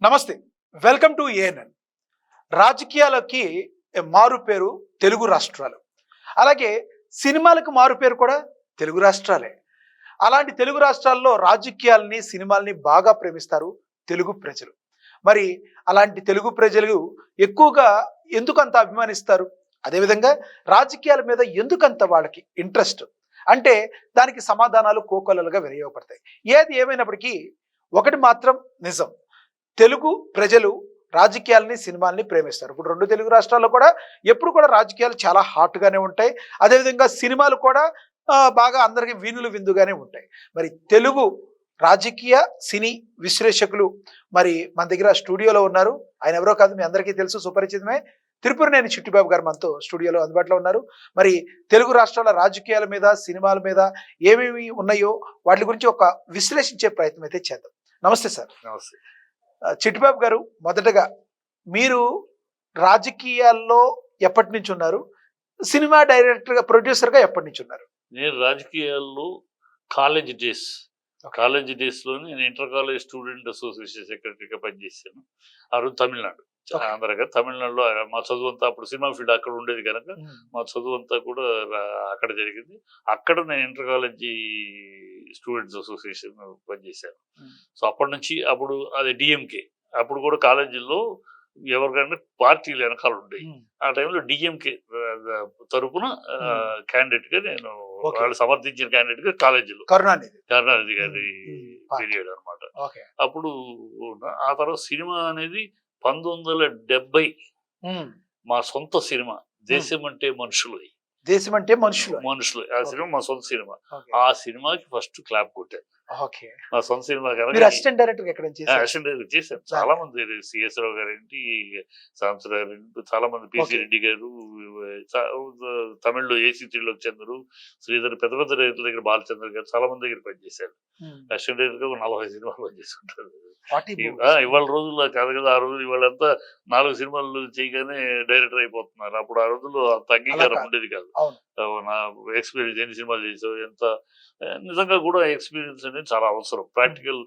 నమస్తే. Welcome to ANN. రాజకీయాలకి మారు పేరు తెలుగు రాష్ట్రాలు. అలాగే సినిమాలకు మారు పేరు కూడా తెలుగు రాష్ట్రాలే. అలాంటి తెలుగు రాష్ట్రాల్లో రాజకీయాల్ని, సినిమాల్ని బాగా ప్రేమిస్తారు తెలుగు ప్రజలు. మరి అలాంటి తెలుగు ప్రజలు ఎక్కువగా ఎందుకంత అభిమానిస్తారు? అదేవిధంగా రాజకీయాల మీద ఎందుకంత వాళ్ళకి ఇంట్రెస్ట్? అంటే దానికి సమాధానాలు కోకొల్లలుగా వినియోగపడతాయి. ఏది ఏమైనప్పటికీ ఒకటి మాత్రం నిజం. తెలుగు ప్రజలు రాజకీయాల్ని, సినిమాల్ని ప్రేమిస్తారు. ఇప్పుడు 2 తెలుగు రాష్ట్రాల్లో కూడా ఎప్పుడు కూడా రాజకీయాలు చాలా హాట్‌గానే ఉంటాయి. అదేవిధంగా సినిమాలు కూడా బాగా అందరికి వీణులు విందుగానే ఉంటాయి. మరి తెలుగు రాజకీయ, సినీ విశ్లేషకులు మరి మన దగ్గర స్టూడియోలో ఉన్నారు. ఆయన ఎవరో కాదు, మీ అందరికీ తెలుసు, సుపరిచితమే. తిరుపురనేని చిట్టిబాబు గారు మనతో స్టూడియోలో అందుబాటులో ఉన్నారు. మరి తెలుగు రాష్ట్రాల రాజకీయాల మీద, సినిమాల మీద ఏమేమి ఉన్నాయో వాటి గురించి ఒక విశ్లేషించే ప్రయత్నం అయితే చేద్దాం. నమస్తే సార్. నమస్తే. చిట్టిబాబు గారు, మొదటగా మీరు రాజకీయాల్లో ఎప్పటి నుంచి ఉన్నారు? సినిమా డైరెక్టర్గా, ప్రొడ్యూసర్గా ఎప్పటి నుంచి ఉన్నారు? నేను రాజకీయాల్లో కాలేజ్ డేస్లో నేను ఇంటర్ కాలేజ్ స్టూడెంట్ అసోసియేషన్ సెక్రటరీగా పనిచేశాను. ఆ రోజు తమిళనాడు, ఆంధ్రగా తమిళనాడులో మా చదువు అంతా, అప్పుడు సినిమా ఫీల్డ్ అక్కడ ఉండేది కనుక మా చదువు అంతా కూడా అక్కడ జరిగింది. అక్కడ నేను ఇంటర్ కాలేజీ స్టూడెంట్స్ అసోసియేషన్ పనిచేశాను. సో అప్పటి నుంచి, అప్పుడు అది డిఎంకే, అప్పుడు కూడా కాలేజీల్లో ఎవరికైనా పార్టీలు వెనకాల ఉండేవి. ఆ టైంలో డిఎంకే తరపున క్యాండిడేట్ గా నేను, వాళ్ళు సమర్థించిన క్యాండిడేట్ గా కాలేజీలో కరుణానిధి గారి పీరియడ్ అనమాట. అప్పుడు ఆ తర్వాత సినిమా అనేది 1970 మా సొంత సినిమా దేశం అంటే మనుషులు. మనుషులు ఆ సినిమా మా సొంత సినిమా. ఆ సినిమాకి ఫస్ట్ క్లాప్ కొట్టాను. మా సొంత సినిమా అసిస్టెంట్ డైరెక్టర్ చేశాను. చాలా మంది, సిఎస్ రావు గారేంటి, సాంసరావు గారు, చాలా మంది, పిసి రెడ్డి గారు, తమిళ్లో ఏసీ త్రిలోక్ చంద్రు, శ్రీధర్, పెద్ద పెద్ద రైతుల దగ్గర బాలచంద్ర గారు, చాలా మంది దగ్గర పనిచేశారు. అసిస్టెంట్ డైరెక్టర్ గా 40 సినిమాలు పనిచేసుకుంటారు. ఇవాళ రోజుల్లో కాదు కదా, ఆ రోజు ఇవాళంతా 4 సినిమాలు చేయగానే డైరెక్టర్ అయిపోతున్నారు. అప్పుడు ఆ రోజుల్లో అంత అంగీకారం ఉండేది కాదు. నా ఎక్స్పీరియన్స్, ఎన్ని సినిమాలు చేసావు, ఎంత, నిజంగా కూడా ఎక్స్పీరియన్స్ అనేది చాలా అవసరం. ప్రాక్టికల్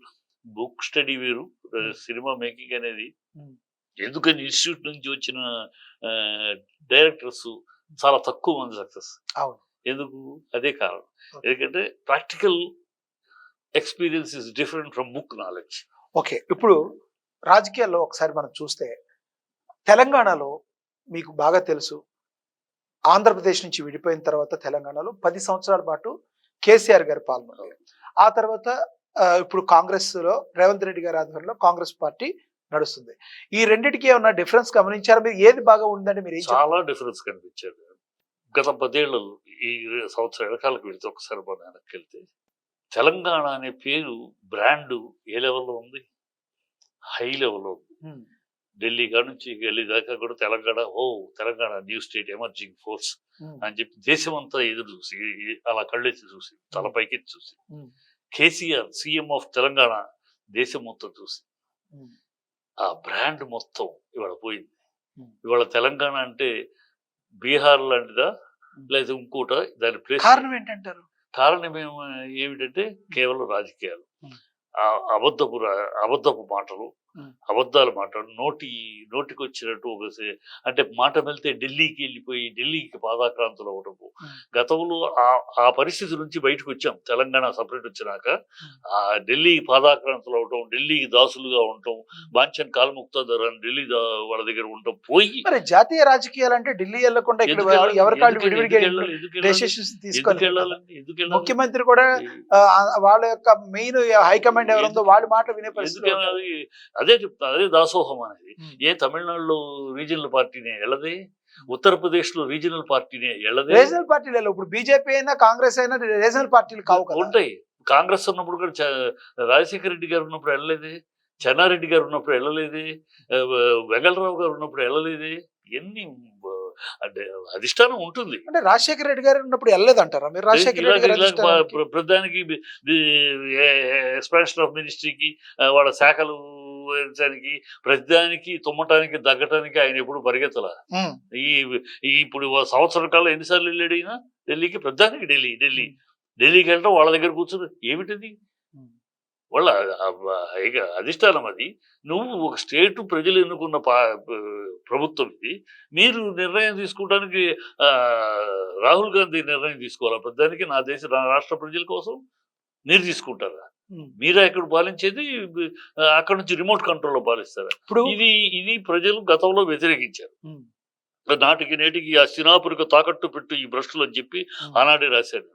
బుక్ స్టడీ వేరు, సినిమా మేకింగ్ అనేది. ఎందుకని ఇన్స్టిట్యూట్ నుంచి వచ్చిన డైరెక్టర్స్ చాలా తక్కువ మంది సక్సెస్. ఎందుకు? అదే కారణం. ఎందుకంటే practical experience is different from book knowledge. Okay, ఇప్పుడు రాజకీయాల్లో ఒకసారి మనం చూస్తే తెలంగాణలో మీకు బాగా తెలుసు, ఆంధ్రప్రదేశ్ నుంచి విడిపోయిన తర్వాత తెలంగాణలో 10 సంవత్సరాల పాటు కేసీఆర్ గారు పాల్గొన్నారు. ఆ తర్వాత ఇప్పుడు కాంగ్రెస్ లో రేవంత్ రెడ్డి గారి ఆధ్వర్యంలో కాంగ్రెస్ పార్టీ నడుస్తుంది. ఈ రెండింటికి ఏమన్నా డిఫరెన్స్ గమనించారా మీరు? ఏది బాగా ఉందంటే మీరు? చాలా డిఫరెన్స్ కనిపించారు. గత 10 ఏళ్లలో, ఈ సంవత్సరం వెనకాలకు వెళ్తే, ఒకసారి మన వెనక్కి వెళ్తే, తెలంగాణ అనే పేరు, బ్రాండ్ ఏ లెవెల్లో ఉంది? హై లెవెల్లో ఉంది. ఢిల్లీ కాడ నుంచి గల్లీ దాకా కూడా Telangana new state, emerging force అని చెప్పి దేశం అంతా ఎదురు చూసి, అలా కళ్ళెత్తి చూసి, తల పైకెత్తి చూసి, కేసీఆర్ సీఎం ఆఫ్ తెలంగాణ దేశం మొత్తం చూసి, ఆ బ్రాండ్ మొత్తం ఇవాళ పోయింది. ఇవాళ తెలంగాణ అంటే బీహార్ లాంటిదా, లేదా ఇంకోట? దాని ప్లేస్ కారణం ఏంటంటారు? కారణం ఏమిటంటే కేవలం రాజకీయాలు, అబద్ధపు మాటలు, అబద్ధాలు మాట్లాడు, నోటికి వచ్చినట్టు అంటే మాట వెళ్తే ఢిల్లీకి వెళ్ళిపోయి, ఢిల్లీకి పాదాక్రాంతులు అవటము. గతంలో ఆ పరిస్థితి నుంచి బయటకు వచ్చాం. తెలంగాణ సపరేట్ వచ్చినాక ఆ ఢిల్లీ పాదాక్రాంతులు అవటం, ఢిల్లీకి దాసులుగా ఉండటం, బాంఛన్ కాల్ముక్తాధర్ అని ఢిల్లీ వాళ్ళ దగ్గర ఉండటం పోయి, మరి జాతీయ రాజకీయాలు అంటే ఢిల్లీ వెళ్ళకుండా ముఖ్యమంత్రి కూడా వాళ్ళ యొక్క మెయిన్ హైకమాండ్ ఎవరుందో వాళ్ళ మాట వినే పరిస్థితి. అదే చెప్తా, అదే దాసోహం అనేది. తమిళనాడులో రీజనల్ పార్టీనే వెళ్ళదే, ఉత్తరప్రదేశ్ లో రీజనల్ పార్టీనే వెళ్ళదే. రీజనల్ పార్టీలు ఇప్పుడు బీజేపీ అయినా కాంగ్రెస్ అయినా రీజనల్ పార్టీలు కావు. ఉంటాయి. కాంగ్రెస్ ఉన్నప్పుడు కూడా రాజశేఖర రెడ్డి గారు ఉన్నప్పుడు వెళ్ళలేదే, చెన్నారెడ్డి గారు ఉన్నప్పుడు వెళ్ళలేదే, వెంగళరావు గారు ఉన్నప్పుడు వెళ్ళలేదే. ఎన్ని అంటే అధిష్టానం ఉంటుంది. అంటే రాజశేఖర రెడ్డి గారు ఉన్నప్పుడు వెళ్ళలేదంటారా మీరు? ప్రధానికి ఎక్స్పాన్షన్ ఆఫ్ మినిస్ట్రీకి, వాళ్ళ శాఖలు వేయడానికి, ప్రతిదానికి తుమ్మటానికి, దగ్గటానికి ఆయన ఎప్పుడు పరిగెత్తలా. ఇప్పుడు సంవత్సరం కాలం ఎన్నిసార్లు వెళ్ళాడు అయినా ఢిల్లీకి? ప్రధానికి ఢిల్లీకి వెళ్ళడం, వాళ్ళ దగ్గర కూర్చొని ఏమిటిది? వాళ్ళ అధిష్టానం అది. నువ్వు ఒక స్టేట్ ప్రజలు ఎన్నుకున్న ప్రభుత్వం ఇది. మీరు నిర్ణయం తీసుకోవడానికి రాహుల్ గాంధీ నిర్ణయం తీసుకోవాలి. దానికి నా రాష్ట్ర ప్రజల కోసం మీరు తీసుకుంటారా? మీరే ఇక్కడ పాలించేది, అక్కడ నుంచి రిమోట్ కంట్రోల్లో పాలిస్తారా? ఇప్పుడు ఇది ప్రజలు గతంలో వ్యతిరేకించారు. నాటికి నేటికి ఆ సినాపురికి తాకట్టు పెట్టు ఈ భ్రష్టులు అని చెప్పి ఆనాడే రాశాడు.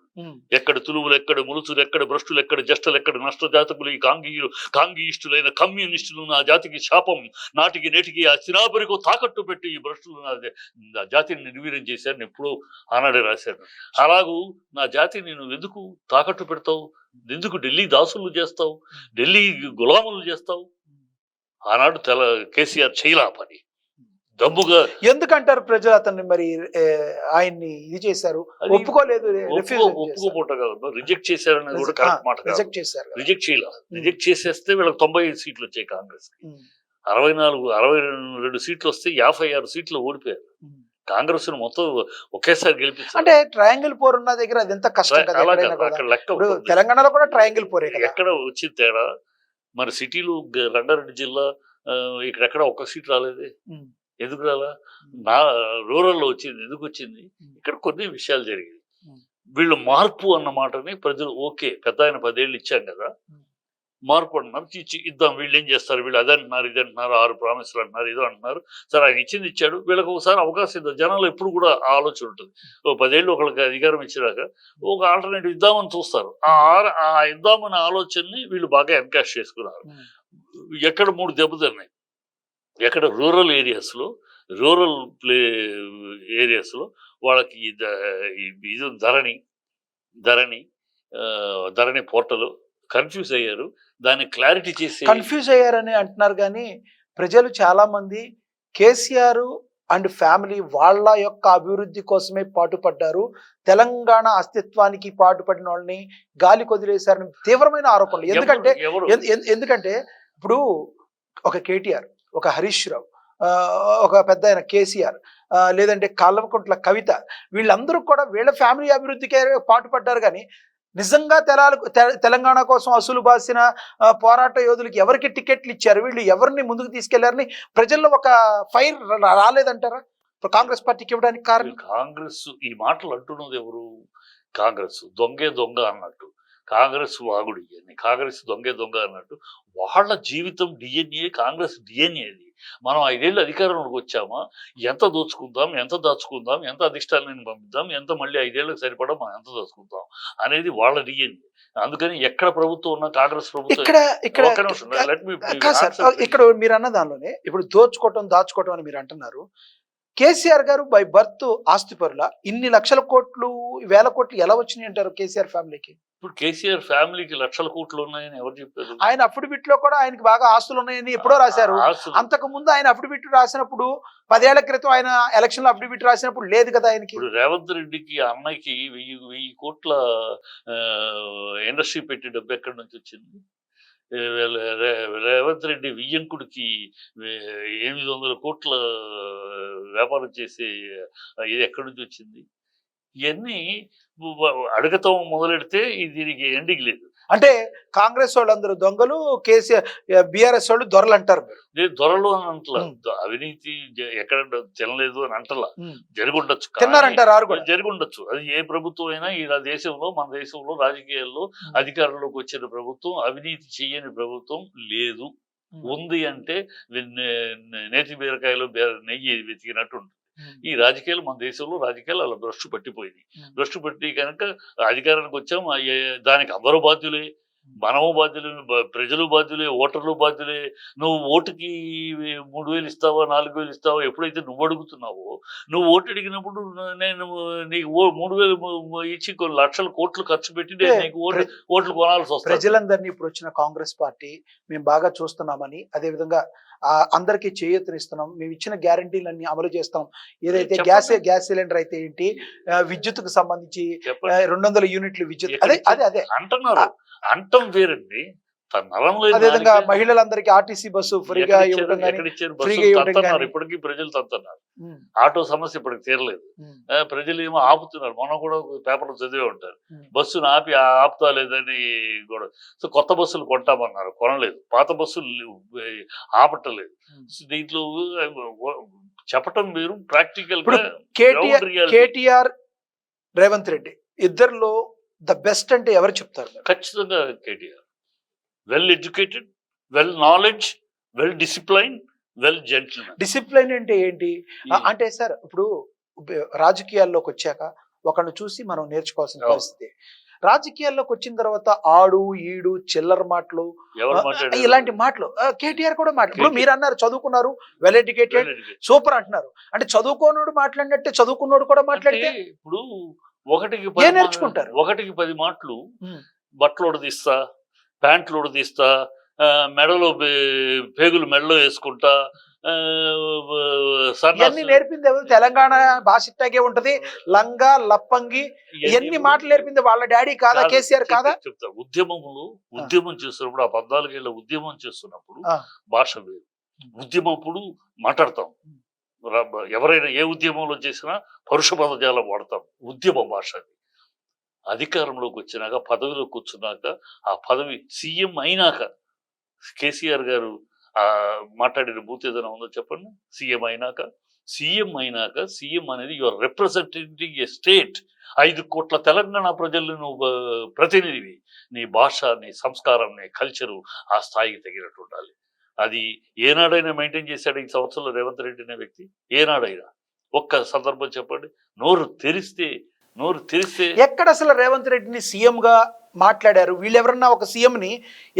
ఎక్కడ తులువులు, ఎక్కడ ములుసులు, ఎక్కడ భ్రష్టులు, ఎక్కడ జష్టలు, ఎక్కడ నష్టజాతకులు, ఈ కాంగీయిస్టులైన కమ్యూనిస్టులు నా జాతికి శాపం. నాటికి నేటికి ఆ సినాపురికి తాకట్టు పెట్టి ఈ భ్రష్టులు నా జాతిని నిర్వీర్యం చేశారని ఎప్పుడో ఆనాడే రాశాను. అలాగూ నా జాతిని నువ్వు ఎందుకు తాకట్టు పెడతావు? ఎందుకు ఢిల్లీ దాసులు చేస్తావు? ఢిల్లీ గులాములు చేస్తావు? ఆనాడు కేసీఆర్ చేయలా పని. దమ్ముగా ఎందుకంటారు ప్రజలు అతన్ని మరి ఆయన్ని ఇది చేశారు, ఒప్పుకోలేదు, ఒప్పుకోపోట కాదు, రిజెక్ట్ చేశారనేది కూడా కరెక్ట్ మాట. రిజెక్ట్ చేశారు, రిజెక్ట్ చేయాల. రిజెక్ట్ చేసేస్తే వీళ్ళకి 95 సీట్లు వచ్చాయి కాంగ్రెస్ కి. 62 సీట్లు వస్తే 56 సీట్లు ఓడిపోయారు. కాంగ్రెస్ మొత్తం ఒకేసారి గెలిపించారు. అంటే ట్రయాంగిల్ పోర్ ఉన్న దగ్గర అది ఎంత కష్టం కదా. తెలంగాణలో కూడా ట్రయాంగిల్ పోరే ఎక్కడ వచ్చింది తేడా? మరి సిటీలు రంగారెడ్డి జిల్లా ఇక్కడెక్కడ ఒక్క సీట్ రాలేదే. ఎందుకు రాలా? రూరల్లో వచ్చింది. ఎందుకు వచ్చింది? ఇక్కడ కొన్ని విషయాలు జరిగాయి. వీళ్ళు మార్పు అన్న మాటని ప్రజలు ఓకే, పెద్ద ఆయన 10 ఏళ్ళు ఇచ్చాం కదా, మార్పు అంటున్నారు, ఇద్దాం. వీళ్ళు ఏం చేస్తారు? వీళ్ళు అది అంటున్నారు, ఇది అంటున్నారు, 6 ప్రామిసులు అంటున్నారు, ఇదో అంటున్నారు. సరే ఆయన ఇచ్చింది ఇచ్చాడు, వీళ్ళకి ఒకసారి అవకాశం ఇద్దాం. జనాలు ఎప్పుడు కూడా ఆలోచన ఉంటుంది. 10 ఏళ్ళు ఒకళ్ళకి అధికారం ఇచ్చినాక ఒక ఆల్టర్నేటివ్ ఇద్దామని చూస్తారు. ఆ ఇద్దామనే ఆలోచనని వీళ్ళు బాగా ఎన్కాష్ చేసుకున్నారు. ఎక్కడ 3 దెబ్బతిన్నాయి. ఎక్కడ రూరల్ ఏరియాస్లో వాళ్ళకి ఇది ధరణి పోర్టల్ కన్ఫ్యూజ్ అయ్యారు. దాన్ని క్లారిటీ చేసి కన్ఫ్యూజ్ అయ్యారని అంటున్నారు. కానీ ప్రజలు చాలా మంది కేసీఆర్ అండ్ ఫ్యామిలీ వాళ్ళ యొక్క అభివృద్ధి కోసమే పాటుపడ్డారు, తెలంగాణ అస్తిత్వానికి పాటుపడిన వాళ్ళని గాలి కొదిలేశారని తీవ్రమైన ఆరోపణలు. ఎందుకంటే ఇప్పుడు ఒక కేటీఆర్, ఒక హరీష్ రావు, ఒక పెద్ద ఆయన కేసీఆర్, లేదంటే కల్వకుంట్ల కవిత, వీళ్ళందరూ కూడా వీళ్ళ ఫ్యామిలీ అభివృద్ధికే పాటుపడ్డారు. కానీ నిజంగా తెలంగాణ కోసం అసలు బాసిన పోరాట యోధులకి ఎవరికి టికెట్లు ఇచ్చారు, వీళ్ళు ఎవరిని ముందుకు తీసుకెళ్లారని ప్రజల్లో ఒక ఫైర్ రాలేదంటారా కాంగ్రెస్ పార్టీకి ఇవ్వడానికి కారణం? కాంగ్రెస్ ఈ మాటలు అంటున్నది ఎవరు? కాంగ్రెస్ దొంగ అన్నట్టు, కాంగ్రెస్ వాగుడు అని, కాంగ్రెస్ దొంగ అన్నట్టు వాళ్ళ జీవితం డిఎన్ఏ, కాంగ్రెస్ డిఎన్ఏ. మనం 5 ఏళ్ళు అధికారంలోకి వచ్చామా, ఎంత దోచుకుందాం, ఎంత దాచుకుందాం, ఎంత అధిష్టానాన్ని పంపిద్దాం, ఎంత మళ్ళీ 5 ఏళ్ళకి సరిపడా మనం ఎంత దోచుకుందాం అనేది వాళ్ళ డిఎన్ఏ. అందుకని ఎక్కడ ప్రభుత్వం ఉన్నా కాంగ్రెస్ ప్రభుత్వం ఇక్కడ మీరు అన్న దానిలోనే ఇప్పుడు దాచుకోవటం అని మీరు అంటున్నారు. కేసీఆర్ గారు బై బర్త్ ఆస్తిపరుల ఇన్ని లక్షల కోట్లు, వేల కోట్లు ఎలా వచ్చినాయి అంటారు కేసీఆర్ ఫ్యామిలీకి? ఇప్పుడు కేసీఆర్ ఫ్యామిలీకి లక్షల కోట్లు ఉన్నాయని ఎవరు చెప్పారు? ఆయన అఫిడవిట్ లో కూడా ఆయనకి బాగా ఆస్తులు ఉన్నాయని ఎప్పుడో రాశారు. అంతకు ముందు ఆయన అఫిడవిట్ రాసినప్పుడు 10 ఏళ్ల క్రితం ఆయన ఎలక్షన్ లో అఫిడవిట్ రాసినప్పుడు లేదు కదా ఆయనకి. ఇప్పుడు రేవంత్ రెడ్డికి అన్నకి 1000 కోట్ల ఇండస్ట్రీ పెట్టి డబ్బు ఎక్కడి నుంచి వచ్చింది? రేవంత్ రెడ్డి వియ్యంకుడికి 800 కోట్ల వ్యాపారం చేసే ఇది ఎక్కడి నుంచి వచ్చింది? ఇవన్నీ అడగటం మొదలెడితే దీనికి ఎండింగ్ లేదు. అంటే కాంగ్రెస్ వాళ్ళందరూ దొంగలు, కేసీఆర్ బీఆర్ఎస్ వాళ్ళు దొరలు అంటారు. నేను దొరలు అని అంటలా, అవినీతి ఎక్కడ తినలేదు అని అంటలా, జరుగుండొచ్చు, జరుగుండొచ్చు. అది ఏ ప్రభుత్వం అయినా ఈ దేశంలో, మన దేశంలో రాజకీయాల్లో అధికారంలోకి వచ్చిన ప్రభుత్వం అవినీతి చెయ్యని ప్రభుత్వం లేదు. ఉంది అంటే నేతి బీరకాయలు నెయ్యి వెతికినట్టు ఉంటుంది. ఈ రాజకీయాలు మన దేశంలో రాజకీయాలు అలా భ్రష్టు పట్టిపోయింది. భ్రష్టు పట్టి కనుక అధికారానికి వచ్చాం, దానికి అందరూ బాధ్యులే, మనము బాధ్యులే, ప్రజలు బాధ్యులే, ఓటర్లు బాధ్యులే. నువ్వు ఓటుకి 3000 ఇస్తావా, 4000 ఇస్తావా? ఎప్పుడైతే నువ్వు అడుగుతున్నావో, నువ్వు ఓటు అడిగినప్పుడు నేను నీకు 3000 ఇచ్చి కొన్ని లక్షల కోట్లు ఖర్చు పెట్టి నేను నీకు ఓట్లు కొనాల్సి వస్తుంది. ప్రజలందరినీ ఇప్పుడు వచ్చిన కాంగ్రెస్ పార్టీ మేము బాగా చూస్తున్నామని, అదేవిధంగా అందరికీ చేయూతనిస్తున్నాం, మేము ఇచ్చిన గ్యారంటీలన్నీ అమలు చేస్తాం, ఏదైతే గ్యాస్ సిలిండర్ అయితే ఏంటి, విద్యుత్కు సంబంధించి 200 యూనిట్లు విద్యుత్, అదే అంటున్నారు. అంటం వేరండి, తన నరం లేదు అదేవిధంగా దానికే. మహిళలందరికీ ఆర్టీసీ బస్సు ఫ్రీగా ఎక్కడ ఇచ్చారు? ఇవ్వడం కానీ ఎక్కడ ఇచ్చారు? ఫ్రీగా బస్సులు ఇవ్వడం తంతున్నారు, కానీ ఇప్పటికీ ప్రజలు తంతున్నారు. ఆటో సమస్య ఇప్పటికి తీరలేదు. ప్రజలు ఏమో ఆపుతున్నారు. మనం కూడా పేపర్లో చదివే ఉంటారు. బస్సును ఆపుతా లేదని కూడా. సో కొత్త బస్సులు కొంటామన్నారు, కొనలేదు. పాత బస్సులు ఆపట్టలేదు. దీంట్లో చెప్పటం మీరు ప్రాక్టికల్ ఇప్పుడు కేటీఆర్ రేవంత్ రెడ్డి ఇద్దరిలో ద బెస్ట్ అంటే ఎవరు చెప్తారు? ఖచ్చితంగా KTR well educated, well knowledge, well discipline, well gentlemen. Discipline అంటే ఏంటి అంటే సార్, ఇప్పుడు రాజకీయాల్లోకి వచ్చాక ఒకరిని చూసి మనం నేర్చుకోవాల్సిన పరిస్థితి. రాజకీయాల్లోకి వచ్చిన తర్వాత ఆడు ఈడు చిల్లర మాటలు ఇలాంటి మాటలు కేటీఆర్ కూడా మాట్లాడు. ఇప్పుడు మీరు అన్నారు చదువుకున్నారు, వెల్ ఎడ్యుకేటెడ్, సూపర్ అంటున్నారు. అంటే చదువుకోనోడు మాట్లాడినట్టే చదువుకున్నోడు కూడా మాట్లాడితే ఇప్పుడు ఒకటికి నేర్చుకుంటారు. 10 మాటలు బట్టలు ఉడదీస్తా, ప్యాంట్లు ఉడదీస్తా, మెడలో పేగులు మెడలో వేసుకుంటా, ఇవన్నీ నేర్పింది ఎవరు? తెలంగాణ భాష ఇట్టాగే ఉంటది. లంగా లప్పంగి ఎన్ని మాటలు నేర్పింది వాళ్ళ డాడీ కాదా, కేసీఆర్ కాదా? చెప్తా. ఉద్యమం చేస్తున్నప్పుడు, ఆ 14 ఏళ్ళ ఉద్యమం చేస్తున్నప్పుడు భాష వేరు. ఉద్యమప్పుడు మాట్లాడతాం. ఎవరైనా ఏ ఉద్యమంలో చేసినా పరుష పదజాలం వాడతాం. ఉద్యమ భాష అది. అధికారంలోకి వచ్చినాక, పదవిలో కూర్చున్నాక, ఆ పదవి సీఎం అయినాక కేసీఆర్ గారు మాట్లాడిన బూత్ ఏదైనా ఉందో చెప్పండి. సీఎం అనేది యువర్ రిప్రజెంటేటింగ్ ఏ స్టేట్. 5 కోట్ల తెలంగాణ ప్రజలను నువ్వు ప్రతినిధివి. నీ భాష, నీ సంస్కారం, నీ కల్చరు ఆ స్థాయికి తగినట్టు ఉండాలి. అది ఏనాడైనా మెయింటైన్ చేశాడు ఈ సంవత్సరంలో రేవంత్ రెడ్డి అనే వ్యక్తి? ఏనాడైనా ఒక్క సందర్భం చెప్పండి. నోరు తెరిస్తే ఎక్కడ అసలు రేవంత్ రెడ్డిని సీఎం గా మాట్లాడారు? వీళ్ళెవరన్నా ఒక సీఎం ని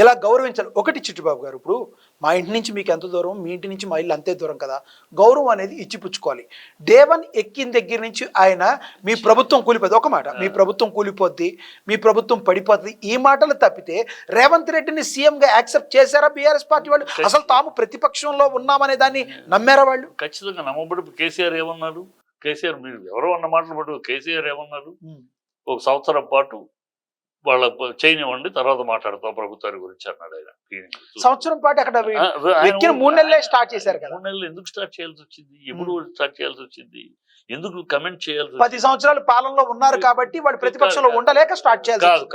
ఇలా గౌరవించాలి. ఒకటి చిట్టిబాబు గారు, ఇప్పుడు మా ఇంటి నుంచి మీకు ఎంత దూరం, మీ ఇంటి నుంచి మా ఇల్లు అంతే దూరం కదా. గౌరవం అనేది ఇచ్చిపుచ్చుకోవాలి. దేవన్ ఎక్కిన దగ్గర నుంచి ఆయన మీ ప్రభుత్వం కూలిపోద్ది, ఒక మాట, మీ ప్రభుత్వం కూలిపోద్ది, మీ ప్రభుత్వం పడిపోద్ది, ఈ మాటలు తప్పితే రేవంత్ రెడ్డిని సీఎం గా యాక్సెప్ట్ చేశారా బీఆర్ఎస్ పార్టీ వాళ్ళు? అసలు తాము ప్రతిపక్షంలో ఉన్నామనే దాన్ని నమ్మారా వాళ్ళు? ఖచ్చితంగా నమ్మబడి. కేసీఆర్ ఏమన్నారు? కేసీఆర్ మీరు ఎవరో అన్న మాటలు బట్టి కేసీఆర్ ఏమన్నారు? 1 సంవత్సరం పాటు వాళ్ళ చేయనివ్వండి, తర్వాత మాట్లాడతాం ప్రభుత్వాన్ని గురించి అన్నాడు ఆయన. సంవత్సరం పాటు అక్కడ 3 నెలలే స్టార్ట్ చేశారు కదా. 3 నెలలు ఎందుకు స్టార్ట్ చేయాల్సి వచ్చింది? ఎప్పుడు స్టార్ట్ చేయాల్సి వచ్చింది? ఎందుకు కమెంట్ చేయాల్సి? 10 సంవత్సరాలు పాలనలో ఉన్నారు కాబట్టి వాళ్ళు ప్రతిపక్షంలో ఉండలేక స్టార్ట్ చేయాలి.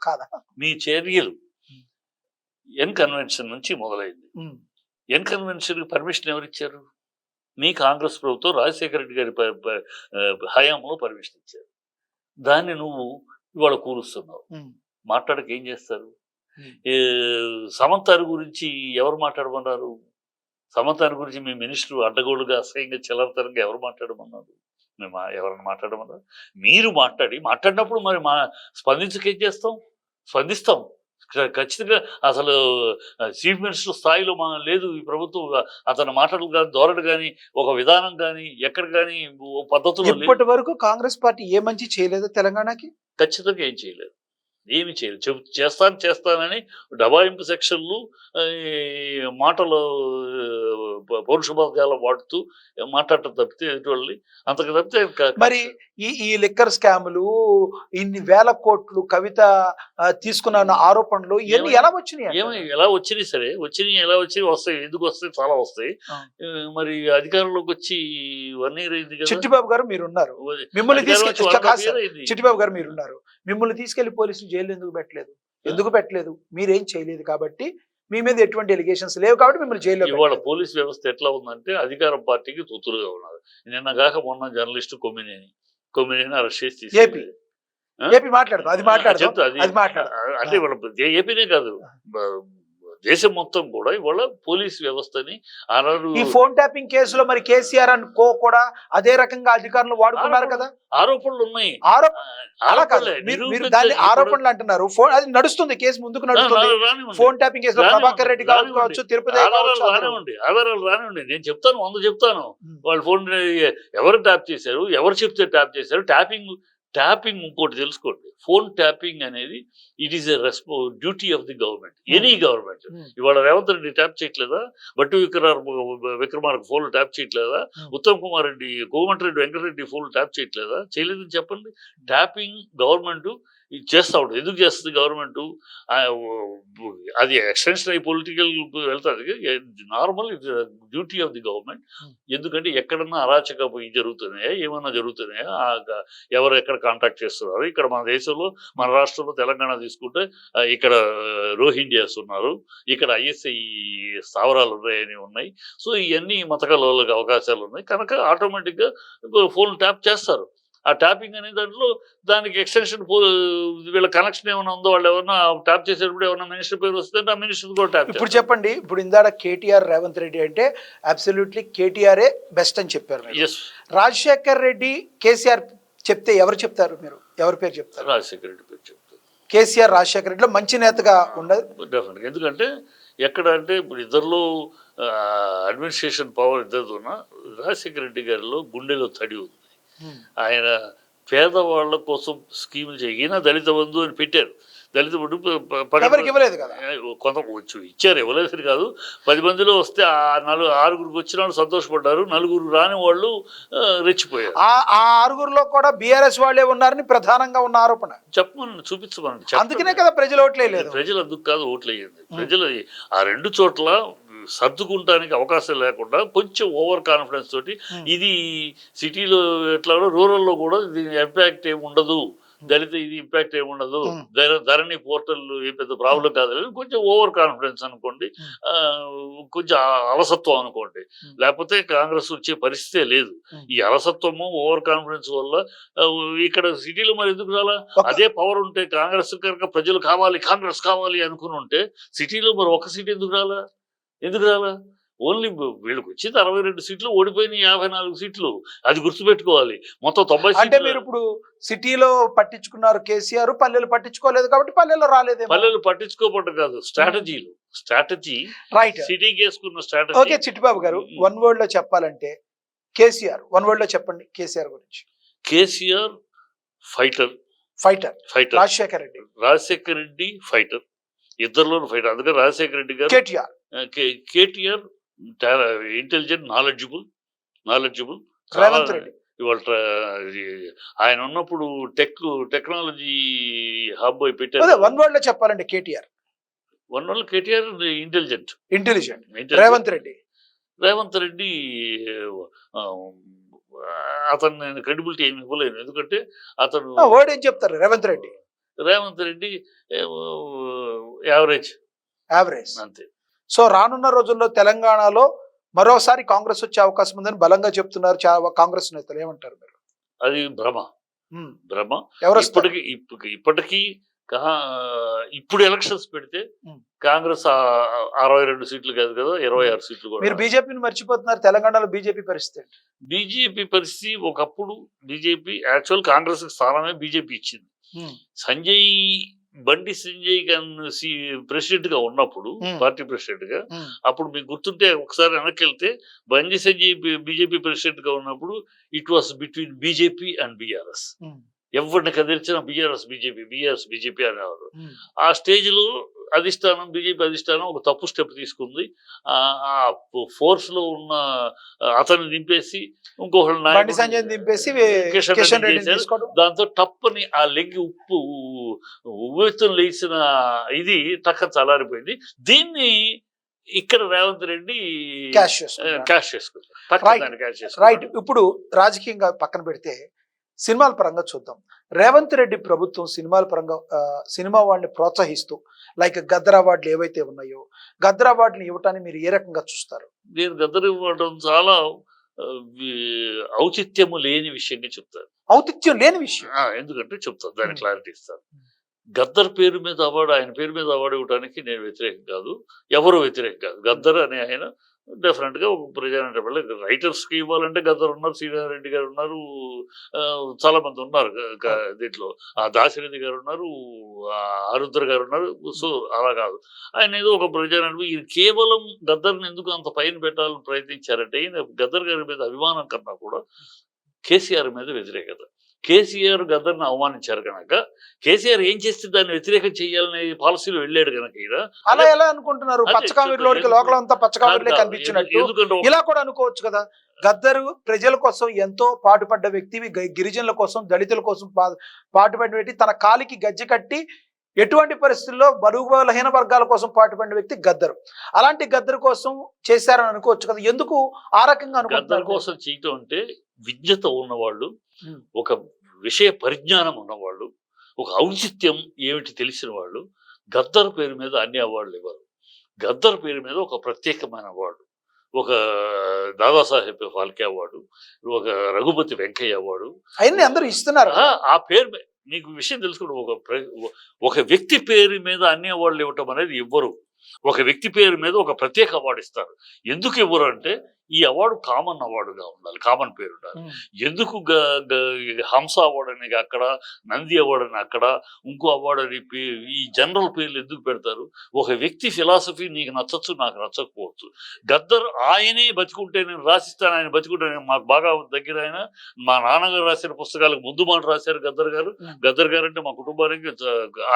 కాదు. మీ చర్యలు ఎన్ కన్వెన్షన్ నుంచి మొదలైంది. ఎన్ కన్వెన్షన్ పర్మిషన్ ఎవరు ఇచ్చారు? మీ కాంగ్రెస్ ప్రభుత్వం రాజశేఖర రెడ్డి గారి హయాంలో పర్మిషన్ ఇచ్చారు. దాన్ని నువ్వు ఇవాళ కూరుస్తున్నావు. మాట్లాడక ఏం చేస్తారు? సమంతారి గురించి ఎవరు మాట్లాడమన్నారు? సమంతారి గురించి మీ మినిస్టర్ అడ్డగోలుగా అసహ్యంగా చిల్లరతరంగా ఎవరు మాట్లాడమన్నారు? మేము ఎవరైనా మాట్లాడమన్నారు? మీరు మాట్లాడినప్పుడు మరి స్పందించకేం చేస్తాం? స్పందిస్తాం ఖచ్చితంగా. అసలు చీఫ్ మినిస్టర్ స్థాయిలో లేదు ఈ ప్రభుత్వం. అతని మాటలు కానీ, ధోరణి కానీ, ఒక విధానం కానీ, ఎక్కడ కానీ పద్ధతులు ఇప్పటి వరకు కాంగ్రెస్ పార్టీ ఏ మంచి చేయలేదు తెలంగాణకి? ఖచ్చితంగా ఏం చేయలేదు. చేస్తానని డబాయింపు సెక్షన్లు, మాటలు పౌరుషపదాలు వాడుతూ మాట్లాడటం తప్పితే ఎటువంటి అంతకు తప్పితే. మరి ఈ లిక్కర్ స్కాములు, ఇన్ని వేల కోట్లు కవిత తీసుకున్న ఆరోపణలు ఇవన్నీ ఎలా వచ్చినాయి? ఎలా వచ్చినాయి? సరే వచ్చినాయి, ఎలా వచ్చినాయి? వస్తాయి. ఎందుకు వస్తాయి? చాలా వస్తాయి. మరి అధికారంలోకి వచ్చి 1 year అయింది కదా. చిట్టిబాబు గారు మీరున్నారు, మిమ్మల్ని చిట్టిబాబు గారు మీరున్నారు, మిమ్మల్ని తీసుకెళ్లి పోలీసులు జైలు ఎందుకు పెట్టలేదు? మీరేం చేయలేదు కాబట్టి మీ మీద ఎటువంటి ఎలిగేషన్స్ లేవు కాబట్టి మిమ్మల్ని జైల్లో. ఇవాళ పోలీస్ వ్యవస్థ ఎట్లా ఉందంటే అధికార పార్టీకి తొత్తులుగా ఉన్నారు. నిన్న కాక మొన్న జర్నలిస్టు కొమ్మినేని అరెస్ట్ చేసి ఏపీ మాట్లాడదు, అది మాట్లాడదు. అంటే ఇవాళ ఏపీనే కాదు, దేశం మొత్తం కూడా ఇవాళ పోలీస్ వ్యవస్థని ఈ ఫోన్ ట్యాపింగ్ కేసులో మరి కేసీఆర్ అండ్ కో కూడా అదే రకంగా అధికారులు వాడుకున్నారు కదా. ఆరోపణలు ఉన్నాయి. దాన్ని ఆరోపణలు అంటున్నారు. అది నడుస్తుంది, కేసు ముందుకు నడుస్తుంది. ఫోన్ ట్యాపింగ్ కేసులో ప్రభాకర్ రెడ్డి కావచ్చు, తిరుపతి ఆధారాలు రానివ్వండి. నేను చెప్తాను, 100 చెప్తాను. వాళ్ళు ఫోన్ ఎవరు ట్యాప్ చేశారు, ఎవరు చెప్తే ట్యాప్ చేశారు. ట్యాపింగ్ ఇంకోటి తెలుసుకోండి. ఫోన్ ట్యాపింగ్ అనేది it is a duty of the government, any government. ఇవాళ రేవంత్ రెడ్డి ట్యాప్ చేయట్లేదా? బట్టి విక్రమార్క ఫోన్లు ట్యాప్ చేయట్లేదా? ఉత్తమ్ కుమార్ రెడ్డి, కోమటిరెడ్డి వెంకటరెడ్డి ఫోన్లు ట్యాప్ చేయట్లేదా? చేయలేదని చెప్పండి. ట్యాపింగ్ గవర్నమెంట్ ఇది చేస్తూ ఉంటుంది. ఎందుకు చేస్తుంది గవర్నమెంట్? అది ఎక్స్టెన్షన్ అయ్యి పొలిటికల్ వెళ్తుంది. Normal duty of the government. ఎందుకంటే ఎక్కడన్నా అరాచకపు ఇది జరుగుతున్నాయా, ఏమన్నా జరుగుతున్నాయా, ఎవరు ఎక్కడ కాంటాక్ట్ చేస్తున్నారు. ఇక్కడ మన దేశంలో, మన రాష్ట్రంలో తెలంగాణ తీసుకుంటే ఇక్కడ రోహింగ్యాస్ ఉన్నారు, ఇక్కడ ISI స్థావరాలు ఉన్నాయి. సో ఇవన్నీ మతకలకి అవకాశాలు ఉన్నాయి కనుక ఆటోమేటిక్గా ఫోన్ ట్యాప్ చేస్తారు. ఆ ట్యాపింగ్ అనే దాంట్లో దానికి ఎక్స్టెన్షన్ వీళ్ళ కనెక్షన్ ఏమైనా ఉందో, వాళ్ళు ఎవరైనా ట్యాప్ చేసేటప్పుడు ఏమైనా మినిస్టర్ పేరు వస్తే ఆ మినిస్టర్ కూడా ట్యాప్. ఇప్పుడు చెప్పండి, ఇప్పుడు ఇందాక కేటీఆర్ రేవంత్ రెడ్డి అంటే అబ్సల్యూట్లీ కేటీఆరే బెస్ట్ అని చెప్పారు. రాజశేఖర్ రెడ్డి కేసీఆర్ చెప్తే ఎవరు చెప్తారు? మీరు ఎవరి పేరు చెప్తారు? రాజశేఖర రెడ్డి పేరు చెప్తారు. కేసీఆర్ రాజశేఖర రెడ్డిలో మంచి నేతగా ఉండదు డెఫినెట్గా. ఎందుకంటే ఎక్కడ అంటే ఇప్పుడు ఇద్దరిలో అడ్మినిస్ట్రేషన్ పవర్ ఇద్దరున్నా రాజశేఖర రెడ్డి గారిలో గుండెలో తడి ఉంది. ఆయన పేదవాళ్ళ కోసం స్కీములు ఈయన దళిత బంధు అని పెట్టారు. దళిత బంధు ఇవ్వలేదు కదా, కొంత ఇచ్చారు, ఇవ్వలేదు కాదు. 10 మందిలో వస్తే ఆ 6గురికి వచ్చిన వాళ్ళు సంతోషపడ్డారు, 4 రాని వాళ్ళు రెచ్చిపోయారు. ఆ 6గురిలో కూడా బీఆర్ఎస్ వాళ్ళే ఉన్నారని ప్రధానంగా ఉన్న ఆరోపణ. చెప్పమని చూపించమని. అందుకనే కదా ప్రజలు ఓట్లేదు. ప్రజలు అందుకు కాదు ఓట్లయ్యింది. ప్రజలు ఆ 2 చోట్ల సర్దుకుంటానికి అవకాశం లేకుండా కొంచెం ఓవర్ కాన్ఫిడెన్స్ తోటి ఇది సిటీలో ఎట్లా రూరల్లో కూడా దీని ఇంపాక్ట్ ఏమి ఉండదు, దళిత ఇది ఇంపాక్ట్ ఏమి ఉండదు, ధరణి పోర్టల్ ఏ పెద్ద ప్రాబ్లం కాదు, కొంచెం ఓవర్ కాన్ఫిడెన్స్ అనుకోండి, కొంచెం అలసత్వం అనుకోండి. లేకపోతే కాంగ్రెస్ వచ్చే పరిస్థితే లేదు. ఈ అలసత్వము ఓవర్ కాన్ఫిడెన్స్ వల్ల ఇక్కడ సిటీలో మరి ఎందుకు రాలా? అదే పవర్ ఉంటే కాంగ్రెస్ కనుక ప్రజలు కావాలి, కాంగ్రెస్ కావాలి అనుకుని ఉంటే సిటీలో మరి ఒక సీట్ ఎందుకు రాలా? ఓన్లీ వీళ్ళకి వచ్చింది 62 సీట్లు, ఓడిపోయిన 54 సీట్లు. అది గుర్తుపెట్టుకోవాలి. మొత్తం 90 అంటే మీరు ఇప్పుడు సిటీలో పట్టించుకున్నారు కేసీఆర్, పల్లెలు పట్టించుకోలేదు కాబట్టి పల్లెల్లో రాలేదు. పల్లెలు పట్టించుకోబట్టు కాదు, స్ట్రాటజీ రైట్, సిటీకి వేసుకున్న స్ట్రాటజీ. ఓకే చిట్టిబాబు గారు, 1 word లో చెప్పాలంటే కేసీఆర్, 1 word లో చెప్పండి కేసీఆర్ గురించి. కేసీఆర్ ఫైటర్. రాజశేఖర్ రెడ్డి ఫైటర్. ఇద్దరులోనూ ఫైటర్. అందుకని రాజశేఖర రెడ్డి గారు, కేటీఆర్ ఇంటెలిజెంట్, నాలెడ్జబుల్. రేవంత్ రెడ్డి ఇవాళ ఆయన ఉన్నప్పుడు టెక్నాలజీ హబ్ అయి పెట్టారు. 1 word లో చెప్పాలంటే కేటీఆర్. 1 word KTR intelligent. రేవంత్ రెడ్డి అతను నేను క్రెడిబిలిటీ ఏమి ఇవ్వలేను. ఎందుకంటే అతను వర్డ్ ఏం చెప్తారు? రేవంత్ రెడ్డి యావరేజ్ అంతే. సో రానున్న రోజుల్లో తెలంగాణలో మరోసారి కాంగ్రెస్ వచ్చే అవకాశం ఉందని బలంగా చెప్తున్నారు కాంగ్రెస్ నేతలు. ఏమంటారు మీరు? అది భ్రమ. ఎవరు ఇప్పటికీ ఇప్పుడు ఎలక్షన్స్ పెడితే కాంగ్రెస్ 62 సీట్లు కాదు కదా, 26 సీట్లు కూడా. మీరు బీజేపీని మర్చిపోతున్నారు. తెలంగాణలో బీజేపీ పరిస్థితి ఒకప్పుడు బీజేపీ యాక్చువల్ కాంగ్రెస్ స్థానమే బీజేపీ ఇచ్చింది. బండి సంజయ్ ప్రెసిడెంట్ గా ఉన్నప్పుడు, పార్టీ ప్రెసిడెంట్ గా, అప్పుడు మీకు గుర్తుంటే ఒకసారి వెనక్కి వెళ్తే బండి సంజయ్ బీజేపీ ప్రెసిడెంట్ గా ఉన్నప్పుడు it was between BJP and BRS. ఎవరిని కదిలించిన బీజేపీ అనేవారు. ఆ స్టేజ్ లో బీజేపీ అధిష్టానం ఒక తప్పు స్టెప్ తీసుకుంది. ఆ ఫోర్స్ లో ఉన్న అతన్ని దింపేసి దాంతో టప్పని ఆ లెగ్ ఉవ్వెత్తున లేచిన ఇది టక్క చల్లారిపోయింది. దీన్ని ఇక్కడ రేవంత్ రెడ్డి క్యాష్ చేసుకుంటారు. ఇప్పుడు రాజకీయంగా పక్కన పెడితే సినిమాల పరంగా చూద్దాం. రేవంత్ రెడ్డి ప్రభుత్వం సినిమాల పరంగా సినిమా వాళ్ళని ప్రోత్సహిస్తూ లైక్ గద్దర్ అవార్డులు ఏవైతే ఉన్నాయో, గద్దర్ అవార్డులు ఇవ్వటాన్ని మీరు ఏ రకంగా చూస్తారు? నేను గద్దర్ ఇవ్వడం చాలా ఔచిత్యము లేని విషయంగా చెప్తాను. ఔచిత్యం లేని విషయం ఎందుకంటే చెప్తాను, దాని క్లారిటీ ఇస్తాను. గద్దర్ పేరు మీద అవార్డు, ఆయన పేరు మీద అవార్డు ఇవ్వడానికి నేను వ్యతిరేకం కాదు, ఎవరు వ్యతిరేకం కాదు. గద్దర్ అనే ఆయన డెఫినెట్ గా ఒక ప్రజానంటే రైటర్స్ కి ఇవ్వాలంటే గద్దర్ ఉన్నారు, శ్రీధర్ రెడ్డి గారు ఉన్నారు, చాలా మంది ఉన్నారు దీంట్లో. దాశరథి గారు ఉన్నారు, ఆరుద్ర గారు ఉన్నారు. సో అలా కాదు, ఆయన ఏదో ఒక ప్రజానంటే ఇది కేవలం గద్దర్ని ఎందుకు అంత పైన పెట్టాలని ప్రయత్నించారంటే ఈయన గద్దర్ గారి మీద అభిమానం కన్నా కూడా కేసీఆర్ మీద వ్యతిరేకత. కేసీఆర్ గద్దర్ని అవమానించారు కనుక కేసీఆర్ ఏం చేస్తే దాన్ని వ్యతిరేకం చేయాలనే పాలసీలో వెళ్ళాడు కనుక ఈయన అలా ఎలా అనుకుంటున్నారు? అదే పచ్చకామెరిలోకి ఎందుకు- లోకల్ అంతా పచ్చకామెరిలే కాదు, కనిపించినట్టు ఎందుకంటే ఇలా కూడా అనుకోవచ్చు కదా. గద్దరు ప్రజల కోసం ఎంతో పాటుపడ్డ వ్యక్తివి, గిరిజనుల కోసం, దళితుల కోసం పాటుపడిన వ్యక్తి, తన కాలికి గజ్జె కట్టి ఎటువంటి పరిస్థితుల్లో బడుగు బలహీన వర్గాల కోసం పాటుపడిన వ్యక్తి గద్దరు. అలాంటి గద్దరు కోసం చేశారని అనుకోవచ్చు కదా. ఎందుకు ఆ రకంగా గద్దర్ అనుకుంటున్నారు? కోసం చేయటం అంటే విజ్ఞత ఉన్నవాళ్ళు, ఉమ్. ఒక విషయ పరిజ్ఞానం ఉన్నవాళ్ళు, ఒక ఔచిత్యం ఏమిటి తెలిసిన వాళ్ళు గద్దర్ పేరు మీద అన్ని అవార్డులు ఇవ్వరు. గద్దర్ పేరు మీద ఒక ప్రత్యేకమైన అవార్డు, ఒక దాదాసాహెబ్ ఫాల్కే అవార్డు, ఒక రఘుపతి వెంకయ్య అవార్డు, అవన్నీ అందరూ ఇస్తున్నారు కదా. ఆ పేరు నీకు విషయం తెలుసుకోండి. ఒక వ్యక్తి పేరు మీద అన్ని అవార్డులు ఇవ్వటం అనేది ఇవ్వరు. ఒక వ్యక్తి పేరు మీద ఒక ప్రత్యేక అవార్డు ఇస్తారు. ఎందుకు ఇవ్వరు అంటే ఈ అవార్డు కామన్ అవార్డుగా ఉండాలి, కామన్ పేరు ఉండాలి. ఉమ్. ఎందుకు హంస అవార్డు అని అక్కడ, నంది అవార్డు అని అక్కడ, ఇంకో అవార్డు అని ఈ జనరల్ పేర్లు ఎందుకు పెడతారు? ఒక వ్యక్తి ఫిలాసఫీ నీకు నచ్చచ్చు, నాకు నచ్చకపోవచ్చు. గద్దర్ ఆయనే బతుకుంటే నేను రాసిస్తాను, ఆయన బతుకుంటే మాకు బాగా దగ్గర ఆయన, మా నాన్నగారు రాసిన పుస్తకాలకు ముందు మాట రాశారు గద్దర్ గారు. గద్దర్ గారు అంటే మా కుటుంబానికి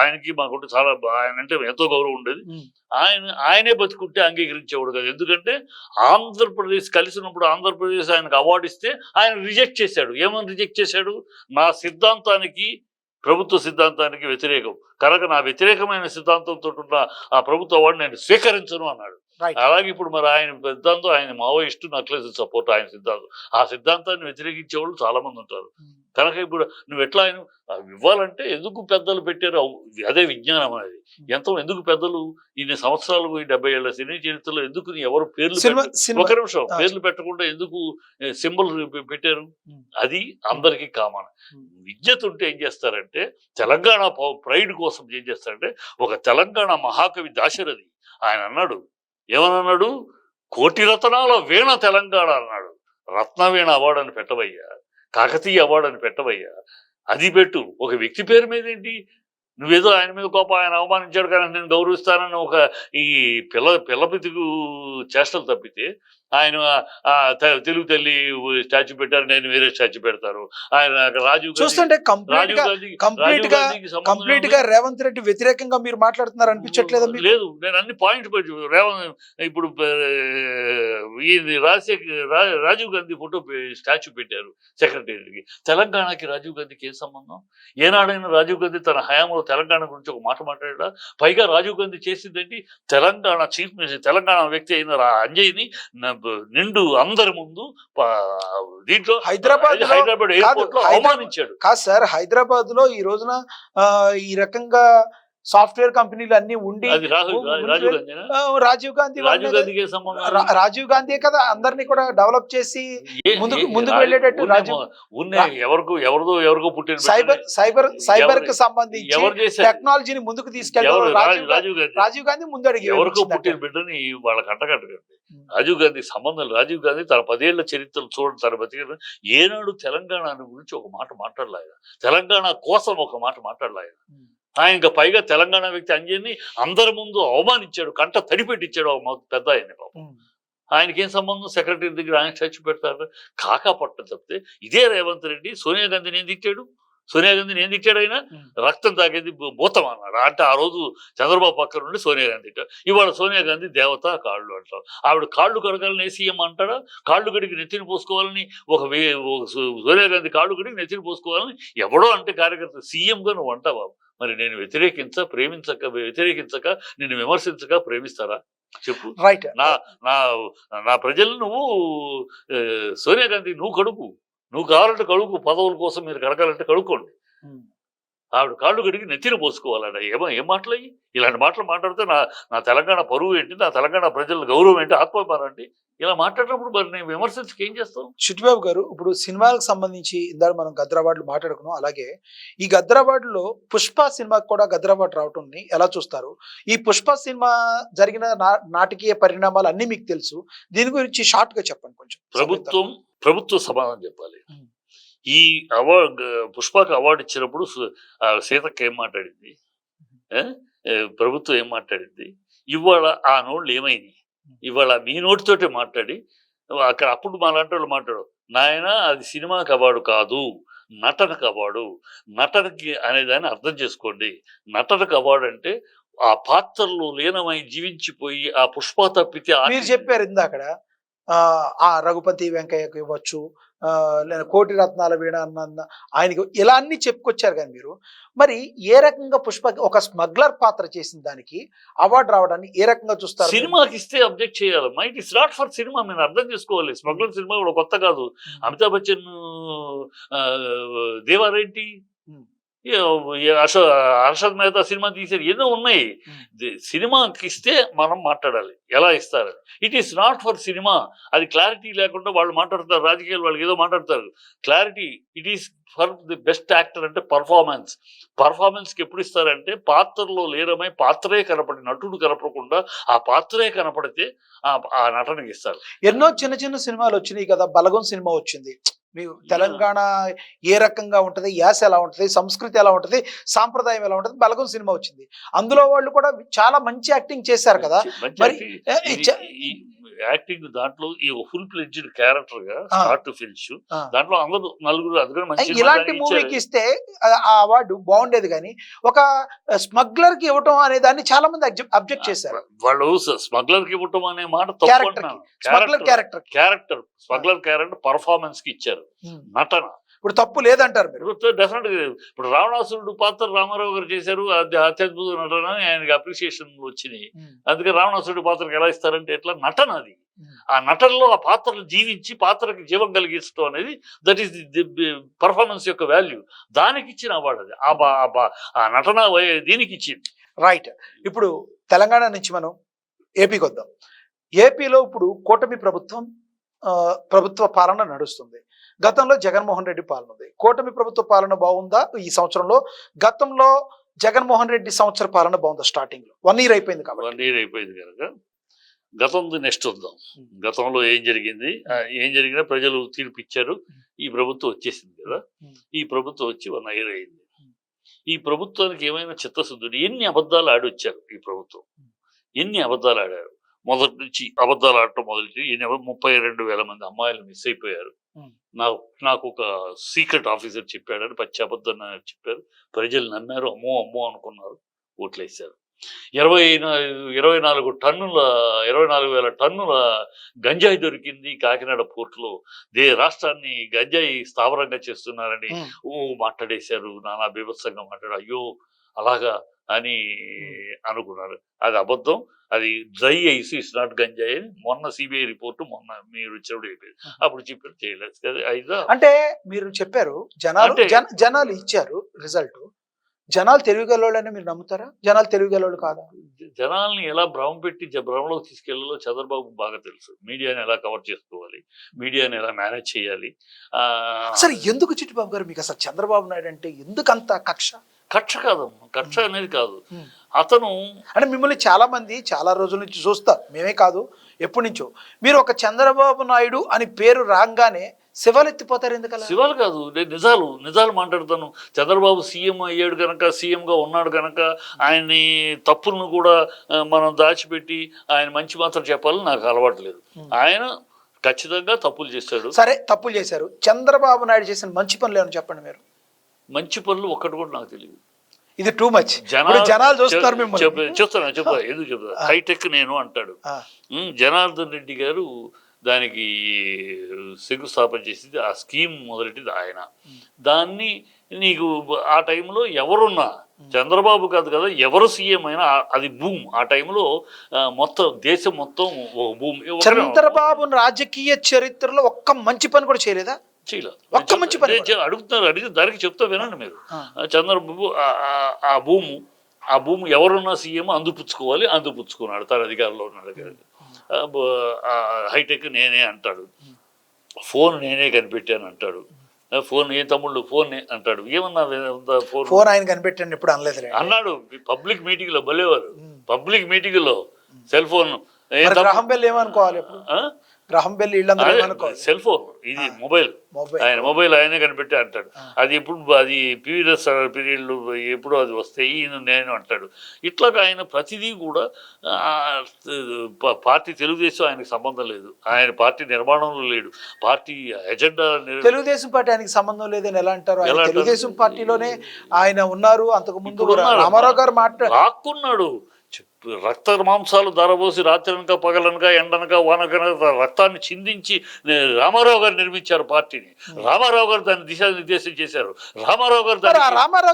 ఆయనకి మాకు చాలా ఆయన అంటే ఎంతో గౌరవం ఉండేది. ఆయనే బతుకుంటే అంగీకరించేవాడు కదా. ఎందుకంటే ఆంధ్రప్రదేశ్ కలిసినప్పుడు ఆంధ్రప్రదేశ్ ఆయనకు అవార్డు ఇస్తే ఆయన రిజెక్ట్ చేశాడు. ఏమని రిజెక్ట్ చేశాడు? నా సిద్ధాంతానికి, ప్రభుత్వ సిద్ధాంతానికి వ్యతిరేకం కనుక నా వ్యతిరేకమైన సిద్ధాంతంతో ఉన్న ఆ ప్రభుత్వ అవార్డు నేను స్వీకరించను అన్నాడు. అలాగే ఇప్పుడు మరి ఆయన సిద్ధాంతం, ఆయన మావోయిస్టు నక్లెస్ సపోర్ట్ ఆయన సిద్ధాంతం, ఆ సిద్ధాంతాన్ని వ్యతిరేకించే వాళ్ళు చాలా మంది ఉంటారు. కనుక ఇప్పుడు నువ్వు ఎట్లా ఆయన ఇవ్వాలంటే ఎందుకు పెద్దలు పెట్టారు? అదే విజ్ఞానం అనేది. ఎందుకు పెద్దలు ఇన్ని సంవత్సరాలు, 70 ఏళ్ల సినీ చరిత్రలో ఎందుకు ఎవరు పేర్లు ఒక నిమిషం పేర్లు పెట్టకుండా ఎందుకు సింబల్ పెట్టారు? అది అందరికీ కామన్. విజ్ఞత ఉంటే ఏం చేస్తారంటే, తెలంగాణ ప్రైడ్ కోసం ఏం చేస్తారంటే, ఒక తెలంగాణ మహాకవి దాశరథి ఆయన అన్నాడు, ఏమన్నాడు? కోటి రతనాల వీణ తెలంగాణ అన్నాడు. రత్నవీణ అవార్డు అని పెట్టవయ్యా, కాకతీయ అవార్డు అని పెట్టవయ్యా, అది పెట్టు. ఒక వ్యక్తి పేరు మీద ఏంటి? నువ్వేదో ఆయన మీద కోపం, ఆయన అవమానించాడు కానీ నేను గౌరవిస్తానని ఒక ఈ పిల్లపితుకు చేష్టలు తప్పితే, ఆయన తెలుగు తల్లి స్టాచ్యూ పెట్టారు, నేను వేరే స్టాచ్యూ పెడతారు. ఆయన రాజీవ్ చూస్తుంటే కంప్లీట్ గా రేవంత్ రెడ్డి వ్యతిరేకంగా మీరు మాట్లాడుతున్నారు అనిపించట్లేదా? లేదు, నేను అన్ని పాయింట్ పెట్టి ఇప్పుడు రాజీవ్ గాంధీ ఫోటో స్టాచ్యూ పెట్టారు సెక్రటరీకి. తెలంగాణకి రాజీవ్ గాంధీకి ఏం సంబంధం? ఏనాడైనా రాజీవ్ గాంధీ తన హయాంలో తెలంగాణ గురించి ఒక మాట మాట్లాడా? పైగా రాజీవ్ గాంధీ చేసిందేంటి? తెలంగాణ చీఫ్ మినిస్టర్, తెలంగాణ వ్యక్తి అయిన అంజయ్యని నిండు అందరి ముందు దీంట్లో హైదరాబాద్ ఎయిర్పోర్ట్ లో అవమానించాడు. కాదు సార్, హైదరాబాద్ లో ఈ రోజున ఈ రకంగా సాఫ్ట్వేర్ కంపెనీలు అన్ని ఉండి రాజీవ్ గాంధీ కదా అందరినీ కూడా డెవలప్ చేసి ముందుకు వెళ్ళేటట్టు. ఎవరికో పుట్టిన సైబర్ కి సంబంధించి టెక్నాలజీని ముందుకు తీసుకెళ్ళడం రాజీవ్ గాంధీ ముందడిగి ఎవరికో పుట్టిన బిడ్డని వాళ్ళ కంటగట్టగండి. రాజీవ్ గాంధీ సంబంధం, రాజీవ్ గాంధీ తన 10 ఏళ్ల చరిత్రలు చూడండి, తన బతికి ఏనాడు తెలంగాణ గురించి ఒక మాట మాట్లాడలేదు, తెలంగాణ కోసం ఒక మాట మాట్లాడలేదు. ఆయన పైగా తెలంగాణ వ్యక్తి అంజయ్యని అందరి ముందు అవమానించాడు, కంట తడిపెట్టించాడు పెద్ద ఆయన. ఆయనకేం సంబంధం? సెక్రటరీ దగ్గర ఆయన స్టాచ్యూ పెడతారు. కాకాపట్నం తప్పితే ఇదే రేవంత్ రెడ్డి సోనియా గాంధీని ఏం తిట్టాడు? సోనియా గాంధీని ఏం తిట్టాడు? ఆయన రక్తం తాగేది భూతం అన్నాడు. అంటే ఆ రోజు చంద్రబాబు పక్కన నుండి సోనియా గాంధీ తిట్టాడు. ఇవాళ సోనియా గాంధీ దేవత కాళ్ళు అంటారు. ఆవిడ కాళ్ళు కడగాలని సీఎం అంటాడా? కాళ్ళు కడిగి నెత్తిని పోసుకోవాలని సోనియా గాంధీ కాళ్ళు కడిగి నెత్తిని పోసుకోవాలని ఎవడో అంటే కార్యకర్త సీఎంగా నువ్వు అంటావా? మరి నేను వ్యతిరేకించక నిన్ను విమర్శించక ప్రేమిస్తారా చెప్పు? రైట్. నా ప్రజలు నువ్వు సోనియా గాంధీ నువ్వు కడుగు, నువ్వు కావాలంటే కడుగు, పదవుల కోసం మీరు కడగాలంటే కడుక్కోండి. ఆవిడ కాళ్ళు కడిగి నెత్తిన పోసుకోవాలంట. ఏం మాటలయ్యి? ఇలాంటి మాటలు మాట్లాడితే నా తెలంగాణ పరువు ఏంటి, నా తెలంగాణ ప్రజల గౌరవం ఏంటి, ఆత్మాభిమానం ఏంటి? ఇలా మాట్లాడినప్పుడు మరి నేను విమర్శించక ఏం చేస్తాం? చిట్టిబాబు గారు, ఇప్పుడు సినిమాలకు సంబంధించి ఇందాక మనం గద్దర్ అవార్డులు మాట్లాడుకున్నాం. అలాగే ఈ గద్దర్ అవార్డులో పుష్ప సినిమాకి కూడా గద్దర్ అవార్డు రావటం ఎలా చూస్తారు? ఈ పుష్ప సినిమా జరిగిన నాటకీయ పరిణామాలు అన్ని మీకు తెలుసు, దీని గురించి షార్ట్ గా చెప్పండి కొంచెం. ప్రభుత్వం సమాధానం చెప్పాలి. ఈ అవార్డు పుష్పకు అవార్డు ఇచ్చినప్పుడు సీతక్క ఏం మాట్లాడింది, ప్రభుత్వం ఏం మాట్లాడింది? ఇవాళ ఆ నోళ్ళు ఏమైంది? ఇవాళ మీ నోటితోటే మాట్లాడి అక్కడ అప్పుడు మా లాంటి వాళ్ళు మాట్లాడు, నాయన అది సినిమాకి అవార్డు కాదు, నటనకు అవార్డు. నటనకి అనేదాన్ని అర్థం చేసుకోండి. నటనకు అవార్డు అంటే ఆ పాత్రలో లీనమై జీవించిపోయి ఆ పుష్ప తప్పితే మీరు చెప్పారు ఇందాకడ ఆ రఘుపతి వెంకయ్యకు ఇవ్వచ్చు, లేదా కోటి రత్నాల వీణ అన్న ఆయనకి ఇలా అన్ని చెప్పుకొచ్చారు కానీ మీరు మరి ఏ రకంగా పుష్ప ఒక స్మగ్లర్ పాత్ర చేసిన దానికి అవార్డు రావడాన్ని ఏ రకంగా చూస్తారు మీరు? సినిమాకి ఇస్తే అబ్జెక్ట్ చేయాలి. Might is not for cinema. మీరు అర్థం చేసుకోవాలి. స్మగ్లర్ సినిమా కూడా కొత్త కాదు. అమితాబ్ బచ్చన్ దేవారెడ్డి, హర్షద్ మెహతా సినిమా తీశారు. ఎన్నో ఉన్నాయి. సినిమాకి ఇస్తే మనం మాట్లాడాలి. ఎలా ఇస్తారు? It is not for cinema. అది క్లారిటీ లేకుండా వాళ్ళు మాట్లాడతారు. రాజకీయాలు వాళ్ళకి ఏదో మాట్లాడతారు. Clarity it is for the best actor అంటే పర్ఫార్మెన్స్కి ఎప్పుడు ఇస్తారంటే పాత్రలో లీనమై పాత్రే కనపడి నటుడు కనపడకుండా ఆ పాత్రే కనపడితే ఆ నటనకి ఇస్తారు. ఎన్నో చిన్న చిన్న సినిమాలు వచ్చినాయి కదా. బలగం సినిమా వచ్చింది. మీకు తెలంగాణ ఏ రకంగా ఉంటది, యాస ఎలా ఉంటది, సంస్కృతి ఎలా ఉంటది, సాంప్రదాయం ఎలా ఉంటది, బలగం సినిమా వచ్చింది. అందులో వాళ్ళు కూడా చాలా మంచి యాక్టింగ్ చేశారు కదా. మరి యాక్టింగ్ దాంట్లో ఈ ఫుల్ ఫ్లెడ్జ్డ్ క్యారెక్టర్ గా స్టార్ట్ టు ఫినిష్ దాంట్లో అందరూ నలుగురు అది కూడా మంచి ఇలాంటి మూవీకి ఇస్తే ఆ అవార్డు బాగుండేది. కానీ ఒక స్మగ్లర్ కి ఇవ్వటం అనే దాన్ని చాలా మంది అబ్జెక్ట్ చేశారు. వాళ్ళు స్మగ్లర్ కి ఇవ్వటం అనే మాట స్మగ్లర్ క్యారెక్టర్ పర్ఫార్మెన్స్ కి ఇచ్చారు. నటన ఇప్పుడు తప్పు లేదంటారు మీరు? డెఫినెట్ గా. ఇప్పుడు రావణాసురుడు పాత్ర రామారావు గారు చేశారు. అది అత్యద్భుత నటన, ఆయనకి అప్రిషియేషన్ వచ్చినాయి. అందుకే రావణాసురుడి పాత్రకి ఎలా ఇస్తారంటే ఎట్లా నటన అది. ఆ నటనలో ఆ పాత్రలు జీవించి పాత్రకి జీవం కలిగించడం అనేది దట్ ఈస్ ది పర్ఫార్మెన్స్ యొక్క వాల్యూ. దానికి ఇచ్చిన అవార్డు అది. ఆ నటన దీనికి ఇచ్చింది. రైట్. ఇప్పుడు తెలంగాణ నుంచి మనం ఏపీకి వద్దాం. ఏపీలో ఇప్పుడు కూటమి ప్రభుత్వ పాలన నడుస్తుంది. గతంలో జగన్మోహన్ రెడ్డి పాలన ఉంది. కూటమి ప్రభుత్వ పాలన బాగుందా ఈ సంవత్సరంలో? గతంలో జగన్మోహన్ రెడ్డి సంవత్సర పాలన బాగుందా? స్టార్టింగ్ లో 1 year అయిపోయింది కాబట్టి. 1 year అయిపోయింది కనుక గతంది నెక్స్ట్ వద్దాం. గతంలో ఏం జరిగింది, ఏం జరిగినా ప్రజలు తీర్పు ఇచ్చారు. ఈ ప్రభుత్వం వచ్చేసింది కదా. ఈ ప్రభుత్వం వచ్చి 1 year అయింది. ఈ ప్రభుత్వానికి ఏమైనా చిత్తశుద్ధుడు? ఎన్ని అబద్ధాలు ఆడొచ్చారు ఈ ప్రభుత్వం. ఎన్ని అబద్ధాలు ఆడారు. మొదటి నుంచి అబద్ధాలు ఆడటం మొదటి 32,000 మంది అమ్మాయిలు మిస్ అయిపోయారు. నాకు ఒక సీక్రెట్ ఆఫీసర్ చెప్పాడని పచ్చి అబద్ధం చెప్పారు. ప్రజలు నమ్మారు. అమ్మో అమ్మో అనుకున్నారు. ఓట్లేసారు. 24,000 టన్నుల గంజాయి దొరికింది కాకినాడ పోర్టులో. రాష్ట్రాన్ని గంజాయి స్థావరంగా చేస్తున్నారని మాట్లాడేశారు. నానా బీభత్సంగా మాట్లాడారు. అయ్యో అలాగా అని అనుకున్నారు. అది అబద్ధం. అది డ్రై ఐస్, ఇట్స్ నాట్ గంజాయి అని మొన్న సిబిఐ రిపోర్టు మొన్న మీరు వచ్చినప్పుడు అయిపోయింది. అప్పుడు చెప్పారు చేయలేదు. అయిదా అంటే మీరు చెప్పారు జనాలు ఇచ్చారు రిజల్ట్. జనాలు తెలివిగలోళ్ళని మీరు నమ్ముతారా? జనాలు తెలివిగలోళ్ళు కాదా? జనాల్ని ఎలా భ్రమ పెట్టి భ్రమలోకి తీసుకెళ్లాలో చంద్రబాబు బాగా తెలుసు. మీడియాని ఎలా కవర్ చేసుకోవాలి, మీడియాని ఎలా మేనేజ్ చేయాలి. సరే ఎందుకు చిట్టిబాబు గారు మీకు అసలు చంద్రబాబు నాయుడు అంటే ఎందుకు అంత కక్ష? కక్ష కాదమ్మా, కక్ష అనేది కాదు. అతను అంటే మిమ్మల్ని చాలా మంది చాలా రోజుల నుంచి చూస్తారు. మేమే కాదు, ఎప్పటి నుంచో మీరు ఒక చంద్రబాబు నాయుడు అని పేరు రాగానే శివాలు ఎత్తిపోతారు. ఎందుకలా? శివాలు కాదు, నేను నిజాలు మాట్లాడతాను. చంద్రబాబు సీఎం అయ్యాడు కనుక, సీఎంగా ఉన్నాడు కనుక ఆయన్ని తప్పులను కూడా మనం దాచిపెట్టి ఆయన మంచి మాత్రం చెప్పాలని నాకు అలవాట్లేదు. ఆయన ఖచ్చితంగా తప్పులు చేశాడు. సరే తప్పులు చేశారు. చంద్రబాబు నాయుడు చేసిన మంచి పనులు ఏమని చెప్పండి మీరు. మంచి పనులు ఒక్కటి కూడా నాకు తెలియదు. ఇది టూ మచ్. జనాలు చూస్తారు మిమ్మల్ని. చెప్తా ఎందుకు చెప్తా. హైటెక్ నేను అంటాడు. జనార్దన్ రెడ్డి గారు దానికి శంకుస్థాపన చేసింది, ఆ స్కీమ్ మొదలెట్టింది ఆయన. దాన్ని నీకు ఆ టైంలో ఎవరున్నా, చంద్రబాబు కాదు కదా, ఎవరు సీఎం అయినా అది భూమ్. ఆ టైంలో మొత్తం దేశం మొత్తం భూమ్. చంద్రబాబు రాజకీయ చరిత్రలో ఒక్క మంచి పని కూడా చేయలేదా? చేయలేదు. ఒక్క మంచి పని అడుగుతున్నారు. అడిగి దానికి చెప్తా వినండి మీరు. చంద్రబాబు ఆ భూమి ఎవరున్నా సీఎం అందిపుచ్చుకోవాలి, అందిపుచ్చుకున్నాడు. తన అధికారంలో ఉన్నాడు. హైటెక్ నేనే అంటాడు. ఫోన్ నేనే కనిపెట్టాను అంటాడు. ఫోన్ ఏ తమ్ముళ్ళు ఫోన్ అంటాడు. ఏమన్నా ఫోన్ ఆయన కనిపెట్టాను ఎప్పుడు అనలేదు అన్నాడు. పబ్లిక్ మీటింగ్ లో భలేవారు. పబ్లిక్ మీటింగ్ లో సెల్ ఫోన్ ఏమనుకోవాలి. గ్రహం బెల్ వీళ్ళందరూ ఏమనుకో సెల్ ఫోన్ ఇది మొబైల్ మొబైల్ ఆయన మొబైల్ ఆయనే కనిపెట్టి అంటాడు. అది ఎప్పుడు అది పీరియడ్స్ పీరియడ్లు ఎప్పుడో అది వస్తాయి ఈయన నేను అంటాడు. ఇట్లాగా ఆయన ప్రతిదీ కూడా పార్టీ తెలుగుదేశం ఆయనకు సంబంధం లేదు, ఆయన పార్టీ నిర్మాణంలో లేడు, పార్టీ ఎజెండా తెలుగుదేశం పార్టీ ఆయనకి సంబంధం లేదని ఎలా అంటారు? ఆయన తెలుగుదేశం పార్టీలోనే ఆయన ఉన్నారు. అంతకు ముందు రామారావు గారు రాక్కున్నాడు. రక్త మాంసాలు ధరబోసి రాత్రనక పగలనక ఎండనక వానకనక రక్తాన్ని చిందించి రామారావు గారు నిర్మించారు పార్టీని. రామారావు గారు దాన్ని దిశానిర్దేశం చేశారు. రామారావు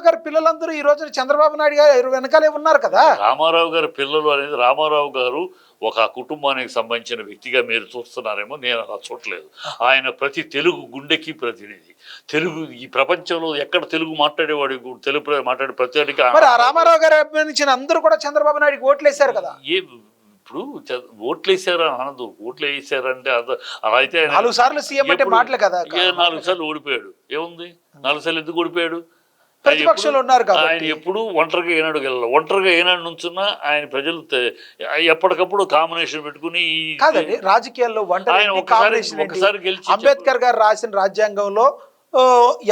గారు పిల్లలందరూ ఈ రోజు చంద్రబాబు నాయుడు గారు వెనకాలే ఉన్నారు కదా. రామారావు గారి పిల్లలు అనేది రామారావు గారు ఒక కుటుంబానికి సంబంధించిన వ్యక్తిగా మీరు చూస్తున్నారేమో, నేను అలా చూడలేదు. ఆయన ప్రతి తెలుగు గుండెకి ప్రతినిధి. తెలుగు ఈ ప్రపంచంలో ఎక్కడ తెలుగు మాట్లాడేవాడు, తెలుగు మాట్లాడే ప్రతి వాడికి రామారావు గారు అభిమానించిన అందరూ కూడా చంద్రబాబు నాయుడుకి ఓట్లేశారు కదా. ఇప్పుడు ఓట్లు వేసారా అనదు, ఓట్లు వేసారంటే అలా అయితే 4 సార్లు సీఎం అంటే మాటలు కదా. 4 సార్లు ఓడిపోయాడు. ఏముంది 4 సార్లు ఎందుకు ఓడిపోయాడు? ప్రతిపక్షంలో ఉన్నారు కదా. ఆయన ఎప్పుడు ఒంటరిగా ఏనాడు గెలవాలి. ఒంటరిగా ఏనాడు నుంచున్నా ఆయన ప్రజలు ఎప్పటికప్పుడు కాంబినేషన్ పెట్టుకుని కాదండి రాజకీయాల్లో ఒకసారి గెలిచి అంబేద్కర్ గారు రాసిన రాజ్యాంగంలో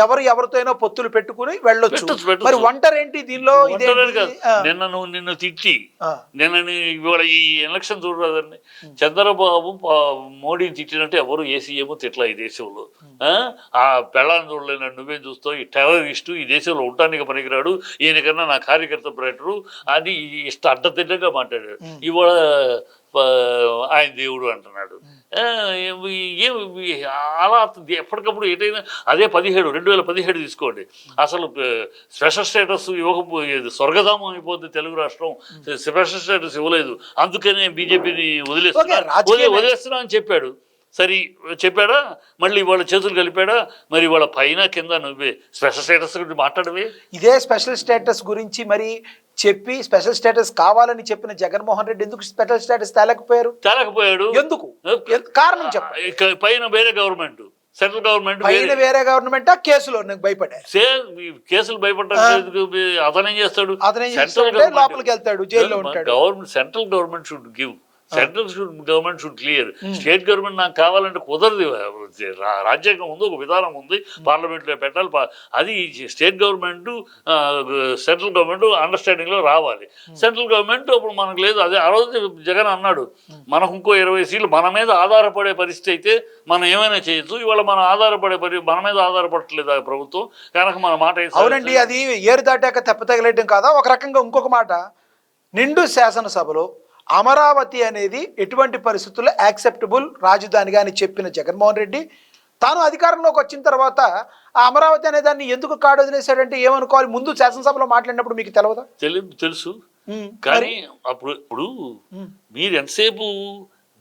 ఎవరితో అయినా పొత్తులు పెట్టుకుని వెళ్ళొచ్చు. మరి ఒంటరి ఏంటి దీనిలో? నిన్ను తిట్టి ఇవాళ ఈ ఎలక్షన్ చూడరాదండి. చంద్రబాబు మోడీని తిట్టినట్టు ఎవరు ఏ సీఎం తిట్లా ఈ దేశంలో. ఆ పెళ్ళాన్ని చూడలేను, నువ్వేం చూస్తావు, ఈ టెర్రరిస్టు ఈ దేశంలో ఉండటానికి పనికిరాడు, ఈయనకన్నా నా కార్యకర్త బెటరు అని అడ్డదిడ్డంగా మాట్లాడాడు. ఇవాళ ఆయన దేవుడు అంటున్నాడు. అలా ఎప్పటికప్పుడు ఏదైనా అదే 2017 తీసుకోండి. అసలు స్పెషల్ స్టేటస్ ఇవ్వకపోయేది, స్వర్గధామం అయిపోద్ది తెలుగు రాష్ట్రం. స్పెషల్ స్టేటస్ ఇవ్వలేదు, అందుకనే బీజేపీని వదిలేస్తున్నా అని చెప్పాడు. సరే చెప్పాడా? మళ్ళీ వాళ్ళ చేతులు కలిపాడా? మరి వాళ్ళ పైన కింద నువ్వే స్పెషల్ స్టేటస్ గురించి మాట్లాడవే. ఇదే స్పెషల్ స్టేటస్ గురించి మరి చెప్పి స్పెషల్ స్టేటస్ కావాలని చెప్పిన జగన్మోహన్ రెడ్డి ఎందుకు స్పెషల్ స్టేటస్ తేలేకపోయాడు? ఎందుకు? కారణం చెప్పండి. పైన వేరే గవర్నమెంట్, సెంట్రల్ గవర్నమెంట్ వేరే గవర్నమెంట్ కేసులో భయపడ్డాడు. కేసులు భయపడ్డాడు. అతనేం చేస్తాడు? లోపలికి వెళ్తాడు, జైల్లో ఉంటాడు. Government central government should give, central government should clear. State government నాకు కావాలంటే కుదరదు. రాజ్యాంగం ఉంది, ఒక విధానం ఉంది, పార్లమెంట్లో పెట్టాలి. అది స్టేట్ గవర్నమెంట్ సెంట్రల్ గవర్నమెంట్ అండర్స్టాండింగ్లో రావాలి. సెంట్రల్ గవర్నమెంట్ అప్పుడు మనకు లేదు. అదే ఆ రోజు జగన్ అన్నాడు, మనకు ఇంకో 20 సీట్లు మన మీద ఆధారపడే పరిస్థితి అయితే మనం ఏమైనా చేయొచ్చు. ఇవాళ మనం మన మీద ఆధారపడట్లేదు ఆ ప్రభుత్వం కనుక మన మాట. అవునండి, అది ఏరు దాటాక తెప్పతగలేయడం కాదా? ఒక రకంగా ఇంకొక మాట, నిండు శాసనసభలో అమరావతి అనేది ఎటువంటి పరిస్థితుల్లో యాక్సెప్టబుల్ రాజధానిగా అని చెప్పిన జగన్మోహన్ రెడ్డి తాను అధికారంలోకి వచ్చిన తర్వాత ఆ అమరావతి అనే దాన్ని ఎందుకు కాడు వదిలేశాడంటే ఏమనుకోవాలి? ముందు శాసనసభలో మాట్లాడినప్పుడు మీకు తెలియదా? తెలుసు, కానీ ఇప్పుడు మీరు ఎంతసేపు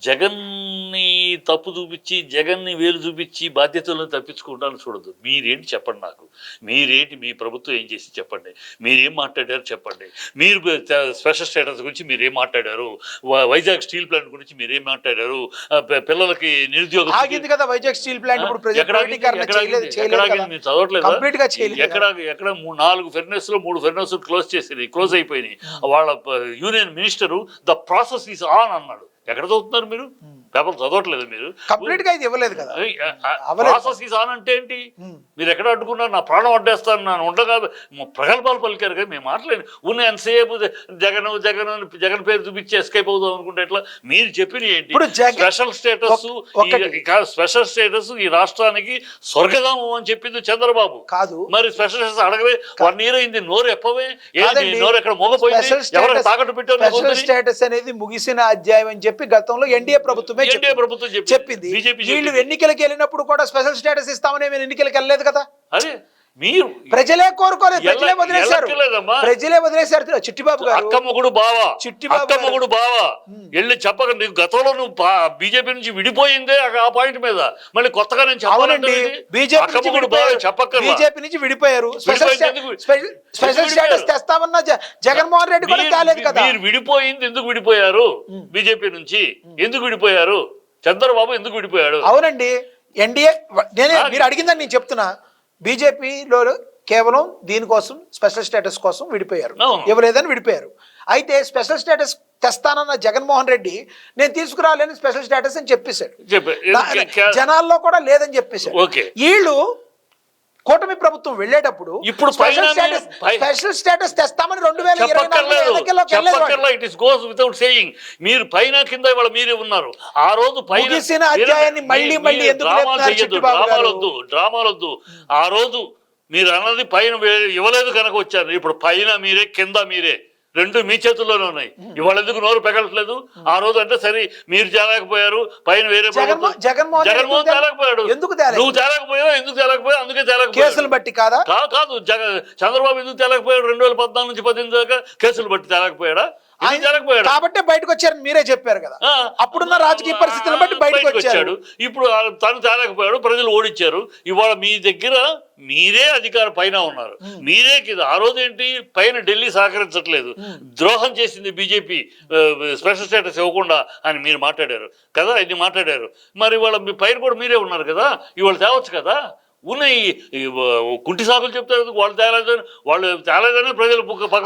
జగన్ని తప్పు చూపించి, జగన్ని వేలు చూపించి బాధ్యతలను తప్పించుకుంటాను చూడదు. మీరేంటి చెప్పండి నాకు, మీరేంటి మీ ప్రభుత్వం ఏం చేసి చెప్పండి, మీరేం మాట్లాడారు చెప్పండి. మీరు స్పెషల్ స్టేటస్ గురించి మీరేం మాట్లాడారు, వైజాగ్ స్టీల్ ప్లాంట్ గురించి మీరేం మాట్లాడారు, పిల్లలకి నిరుద్యోగం ఆగింది కదా వైజాగ్ స్టీల్ ప్లాంట్. చదవట్లేదు. ఎక్కడ 4 ఫెర్నెస్ లో 3 ఫెర్నెస్ క్లోజ్ అయిపోయినాయి. వాళ్ళ union minister the process is on అన్నాడు. ఎక్కడ చదువుతున్నారు మీరు? పేపర్ చదవట్లేదు మీరు? కంప్లీట్ గా ఇవ్వలేదు కదా. ప్రాసెస్ ఈజ్ ఆన్ అంటే ఏంటి? మీరు ఎక్కడ అడ్డుకున్నారు? నా ప్రాణం అడ్డేస్తాను నన్ను ఉండగా ప్రగల్భాలు పలికారు కదా. మేము మాట్లాడి ఉన్న ఎంతసేపు జగన్ పేరు చూపించి ఎస్కేప్ అవుదాం అనుకుంటే ఎట్లా? మీరు చెప్పిన ఏంటి? స్పెషల్ స్టేటస్ ఈ రాష్ట్రానికి స్వర్గధామం అని చెప్పింది చంద్రబాబు కాదు. మరి స్పెషల్ స్టేటస్ అడగవే, 1 year అయింది, నోరు ఎప్పవే, నోరు ఎక్కడ మోగపోయింది, ఎవరు తాకట్టు పెట్టారు? స్పెషల్ స్టేటస్ అనేది ముగిసిన అధ్యాయం అని చెప్పి గతంలో ఎన్డీఏ ప్రభుత్వమే చెప్పింది. వీళ్ళు ఎన్నికలకు వెళ్ళినప్పుడు కూడా స్పెషల్ స్టేటస్ ఇస్తామని ఎన్నికలకు వెళ్ళలేదు కదా. అదే మీరు ప్రజలే కోరుకోలేదు, ప్రజలే వదిలేశారు. చిట్టిబాబు గారు అక్కమ్మగుడు బావా వెళ్ళి చెప్పక, నీకు గతంలో నువ్వు బీజేపీ నుంచి విడిపోయిందే ఆ పాయింట్ మీద మళ్ళీ కొత్తగా నేను చెప్పాలండి. బీజేపీ నుంచి విడిపోయారు, స్పెషల్ స్టేటస్ తెస్తామన్న జగన్మోహన్ రెడ్డి కూడా తేలేదు కదా. మీరు విడిపోయింది ఎందుకు విడిపోయారు? బీజేపీ నుంచి ఎందుకు విడిపోయారు? చంద్రబాబు ఎందుకు విడిపోయాడు? అవునండి, ఎన్డీఏ మీరు అడిగిందని నేను చెప్తున్నా. బీజేపీలో కేవలం దీనికోసం స్పెషల్ స్టేటస్ కోసం విడిపోయారు, ఇవ్వలేదని విడిపోయారు. అయితే స్పెషల్ స్టేటస్ తెస్తానన్న జగన్మోహన్ రెడ్డి నేను తీసుకురాలేని స్పెషల్ స్టేటస్ అని చెప్పేశాడు. చెప్పే జనాల్లో కూడా లేదని చెప్పేశాడు. ఓకే, వీళ్ళు కూటమి ప్రభుత్వం వెళ్ళేటప్పుడు ఇప్పుడు స్పెషల్ స్టేటస్ తెస్తామని 2024 it is goes without saying. మీరు పైన కింద ఇవాళ మీరే ఉన్నారు. ఆ రోజు పైన అధ్యాయాన్ని మళ్ళీ మళ్ళీ డ్రామాలొద్దు. ఆ రోజు మీరు అన్నది పైన ఇవ్వలేదు కనుక వచ్చారు. ఇప్పుడు పైన మీరే కింద మీరే, రెండు మీ చేతుల్లోనే ఉన్నాయి. ఇవాళ ఎందుకు నోరు పెగలట్లేదు? ఆ రోజు అంటే సరే మీరు తేలేకపోయారు, పైన వేరే జగన్మోహన్ తేలేకపోయాడు. నువ్వు తేలేకపోయావు, ఎందుకు తేలేకపోయావు? అందుకే తేలేకపోయావు. కేసులు బట్టి కాదు చంద్రబాబు ఎందుకు తేలేకపోయాడు? 2014 నుంచి 18 దాకా కేసులు బట్టి తేలేకపోయాడా? కాబట్టి బయటకు వచ్చారని మీరే చెప్పారు కదా. అప్పుడున్న రాజకీయ పరిస్థితులను బట్టి బయటకు వచ్చాడు. ఇప్పుడు తను తేలేకపోయాడు, ప్రజలు ఓడించారు. ఇవాళ మీ దగ్గర మీరే అధికార పైన ఉన్నారు, మీరే కింద. ఆ రోజు ఏంటి పైన ఢిల్లీ సహకరించట్లేదు, ద్రోహం చేసింది బీజేపీ స్పెషల్ స్టేటస్ ఇవ్వకుండా అని మీరు మాట్లాడారు కదా, ఇది మాట్లాడారు. మరి ఇవాళ మీ పైన కూడా మీరే ఉన్నారు కదా, ఇవాళ తేవచ్చు కదా. ఉన్నాయి కుంటి సాకులు చెప్తారు, వాళ్ళు తేలేదని ప్రజలు.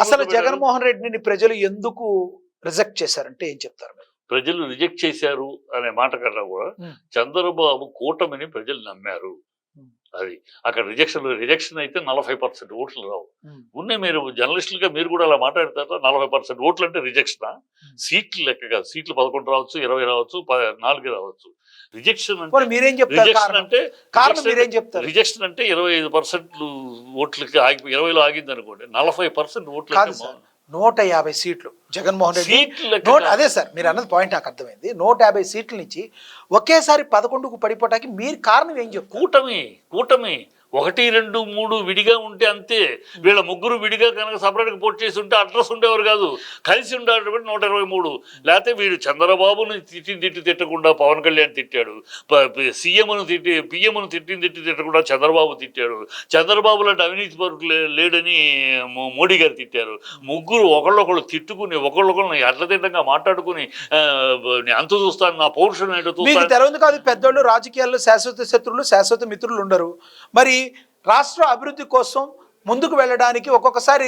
అసలు జగన్మోహన్ రెడ్డిని ప్రజలు ఎందుకు రిజెక్ట్ చేశారంటే ఏం చెప్తారు? ప్రజలు రిజెక్ట్ చేశారు అనే మాట కన్నా కూడా చంద్రబాబు కూటమిని ప్రజలు నమ్మారు. అది అక్కడ రిజెక్షన్ అయితే 40% ఓట్లు రావు. ఉన్నాయి, మీరు జర్నలిస్టులుగా మీరు కూడా అలా మాట్లాడతారా? 40% ఓట్లు అంటే రిజెక్షనా? సీట్లు లెక్క కాదు. సీట్లు 11 రావచ్చు, 20 రావచ్చు, 4 రావచ్చు. రిజెక్షన్ అంటే 25% ఓట్లకి 20లో ఆగింది అనుకోండి, 40% ఓట్లు 150 సీట్లు జగన్మోహన్ రెడ్డి. అదే సార్ మీరు అన్నది పాయింట్ నాకు అర్థమైంది. 150 సీట్ల నుంచి ఒకేసారి 11కు పడిపోవటానికి మీరు కారణం ఏం చెప్తారు? కూటమి 1, 2, 3 విడిగా ఉంటే అంతే. వీళ్ళ ముగ్గురు విడిగా కనుక సపరేట్గా పోటీ చేసి ఉంటే అడ్రస్ ఉండేవారు కాదు, కలిసి ఉండేవారు. 123. లేకపోతే వీడు చంద్రబాబుని తిట్టకుండా పవన్ కళ్యాణ్ తిట్టాడు, సీఎంను పిఎంను తిట్టకుండా చంద్రబాబు తిట్టాడు, చంద్రబాబు లాంటి అవినీతి పరుడు లేడని మోడీ గారు తిట్టారు. ముగ్గురు ఒకళ్ళొకళ్ళు తిట్టుకుని ఒకళ్ళొకళ్ళని అట్లతిట్టంగా మాట్లాడుకుని అంత చూస్తాను, నా పౌరుషం ఏంటో చూస్తాను. తెలియదు కాదు, పెద్దోళ్ళు రాజకీయాల్లో శాశ్వత శత్రువులు శాశ్వత మిత్రులు ఉండరు. మరి రాష్ట్ర అభివృద్ధి కోసం ముందుకు వెళ్ళడానికి ఒక్కొక్కసారి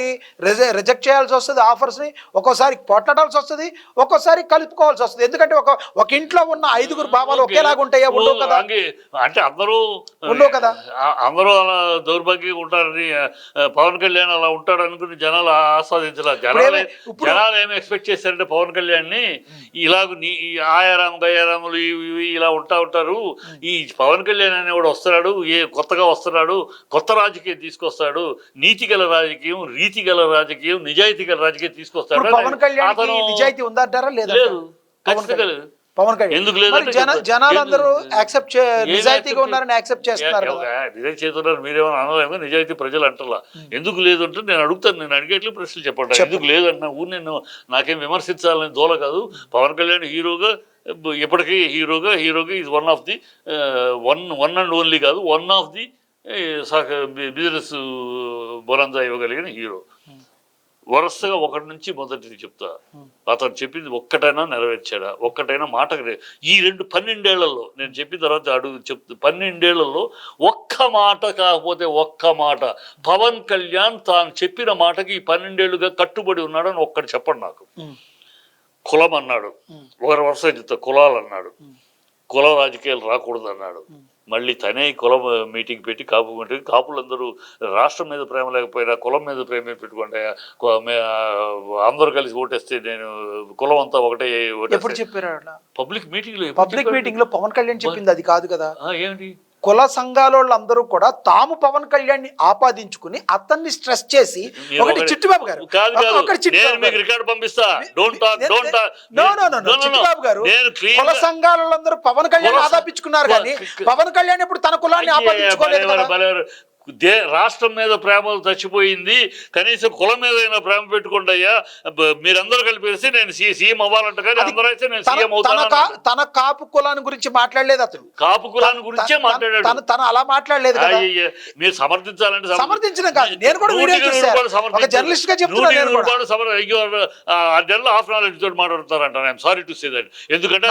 రిజెక్ట్ చేయాల్సి వస్తుంది ఆఫర్స్ని, ఒక్కోసారి పోట్లాడాల్సి వస్తుంది, ఒక్కోసారి కలుపుకోవాల్సి వస్తుంది. ఎందుకంటే ఒక ఇంట్లో ఉన్న 5 భావాలు ఒకేలాగా ఉంటాయా? ఉండవు కదా. అంటే అందరూ ఉండవు కదా, అందరూ అలా దౌర్భాగ్యంగా ఉంటారని పవన్ కళ్యాణ్ అలా ఉంటాడు అనుకుని జనాలు ఆస్వాదించలేదు. జనాలు ఏమి ఎక్స్పెక్ట్ చేశారంటే పవన్ కళ్యాణ్ని ఇలాగ ఆయారాము గయారాములు ఇలా ఉంటారు. ఈ పవన్ కళ్యాణ్ అనేవాడు వస్తున్నాడు, కొత్తగా వస్తున్నాడు, కొత్త రాజకీయం తీసుకొస్తాడు, నీతి గల రాజకీయం, రీతి గల రాజకీయం, నిజాయితీ గల రాజకీయం తీసుకొస్తాడు. పవన్ కళ్యాణ్ నిజాయితీ ఉందంటారా? లేదు. పవన్ కళ్యాణ్ ఎందుకు లేదు? జనాలందరూ నిజాయితీగా ఉన్నారని యాక్సెప్ట్ చేస్తున్నారు. నిజాయితీ చేస్తున్నారు, మీరేమన్నా అనలేము. నిజాయితీ ప్రజలు అంటారా? ఎందుకు లేదు అంటే నేను అడుగుతాను, నేను అడిగేట్లు ప్రశ్నలు చెప్పండి. ఎందుకు లేదన్నా నేను నాకేం విమర్శించాలని దోల కాదు. పవన్ కళ్యాణ్ హీరోగా ఇప్పటికీ హీరోగా is one of the one and only కాదు, one of the business bonanza ఇవ్వగలిగిన హీరో. వరుసగా ఒకటి నుంచి మొదటిది చెప్తా, అతను చెప్పింది ఒక్కటైనా నెరవేర్చాడా? ఒక్కటైనా మాట ఈ 12 ఏళ్లలో నేను చెప్పిన తర్వాత చెప్తా, 12 ఏళ్లలో ఒక్క మాట కాకపోతే ఒక్క మాట పవన్ కళ్యాణ్ తాను చెప్పిన మాటకి ఈ 12 ఏళ్లుగా కట్టుబడి ఉన్నాడని ఒక్కటి చెప్పండి నాకు. కులం అన్నాడు, ఒకరి వరుసగా చెప్తా కులాలు అన్నాడు, కుల రాజకీయాలు రాకూడదు అన్నాడు. మళ్ళీ తనే కులం మీటింగ్ పెట్టి కాపులందరూ రాష్ట్రం మీద ప్రేమ లేకపోయినా కులం మీద ప్రేమ పెట్టుకుంటే అందరూ కలిసి ఓటేస్తే నేను కులం అంతా ఒకటే. పబ్లిక్ మీటింగ్ లో పవన్ కళ్యాణ్ చెప్పింది అది కాదు కదా. ఏమిటి? కుల సంఘాల వాళ్ళందరూ కూడా తాము పవన్ కళ్యాణ్ ని ఆపాదించుకుని అతన్ని స్ట్రెస్ చేసి ఒకటి చిట్టిబాబు గారు చిట్టిబాబు గారు కుల సంఘాల వాళ్ళందరూ పవన్ కళ్యాణ్ ఆదాపించుకున్నారు కానీ పవన్ కళ్యాణ్ ఇప్పుడు తన కులాన్ని ఆపాదించుకోలేదు. రాష్ట్రం మీద ప్రేమ చచ్చిపోయింది, కనీసం కులం మీద ప్రేమ పెట్టుకోండి అయ్యా. మీరందరూ కలిపేసి నేను సీఎం అవ్వాలంట కానీ అందరూ అయితే నేను సీఎం అవుతాను. తన కాపు కులాన్ని గురించి మాట్లాడలేదు అతను, కాపు కులాన్ని గురించే మాట్లాడాడు. తను అలా మాట్లాడలేదు. మీరు సమర్థించాలంటే సమర్థించడం కాదు, నేను కూడా జర్నలిస్ట్ గా చెప్తున్నాను. హాఫ్ నాలెడ్జ్ తోటి మాట్లాడుతారంట. I'm sorry to say that. ఎందుకంటే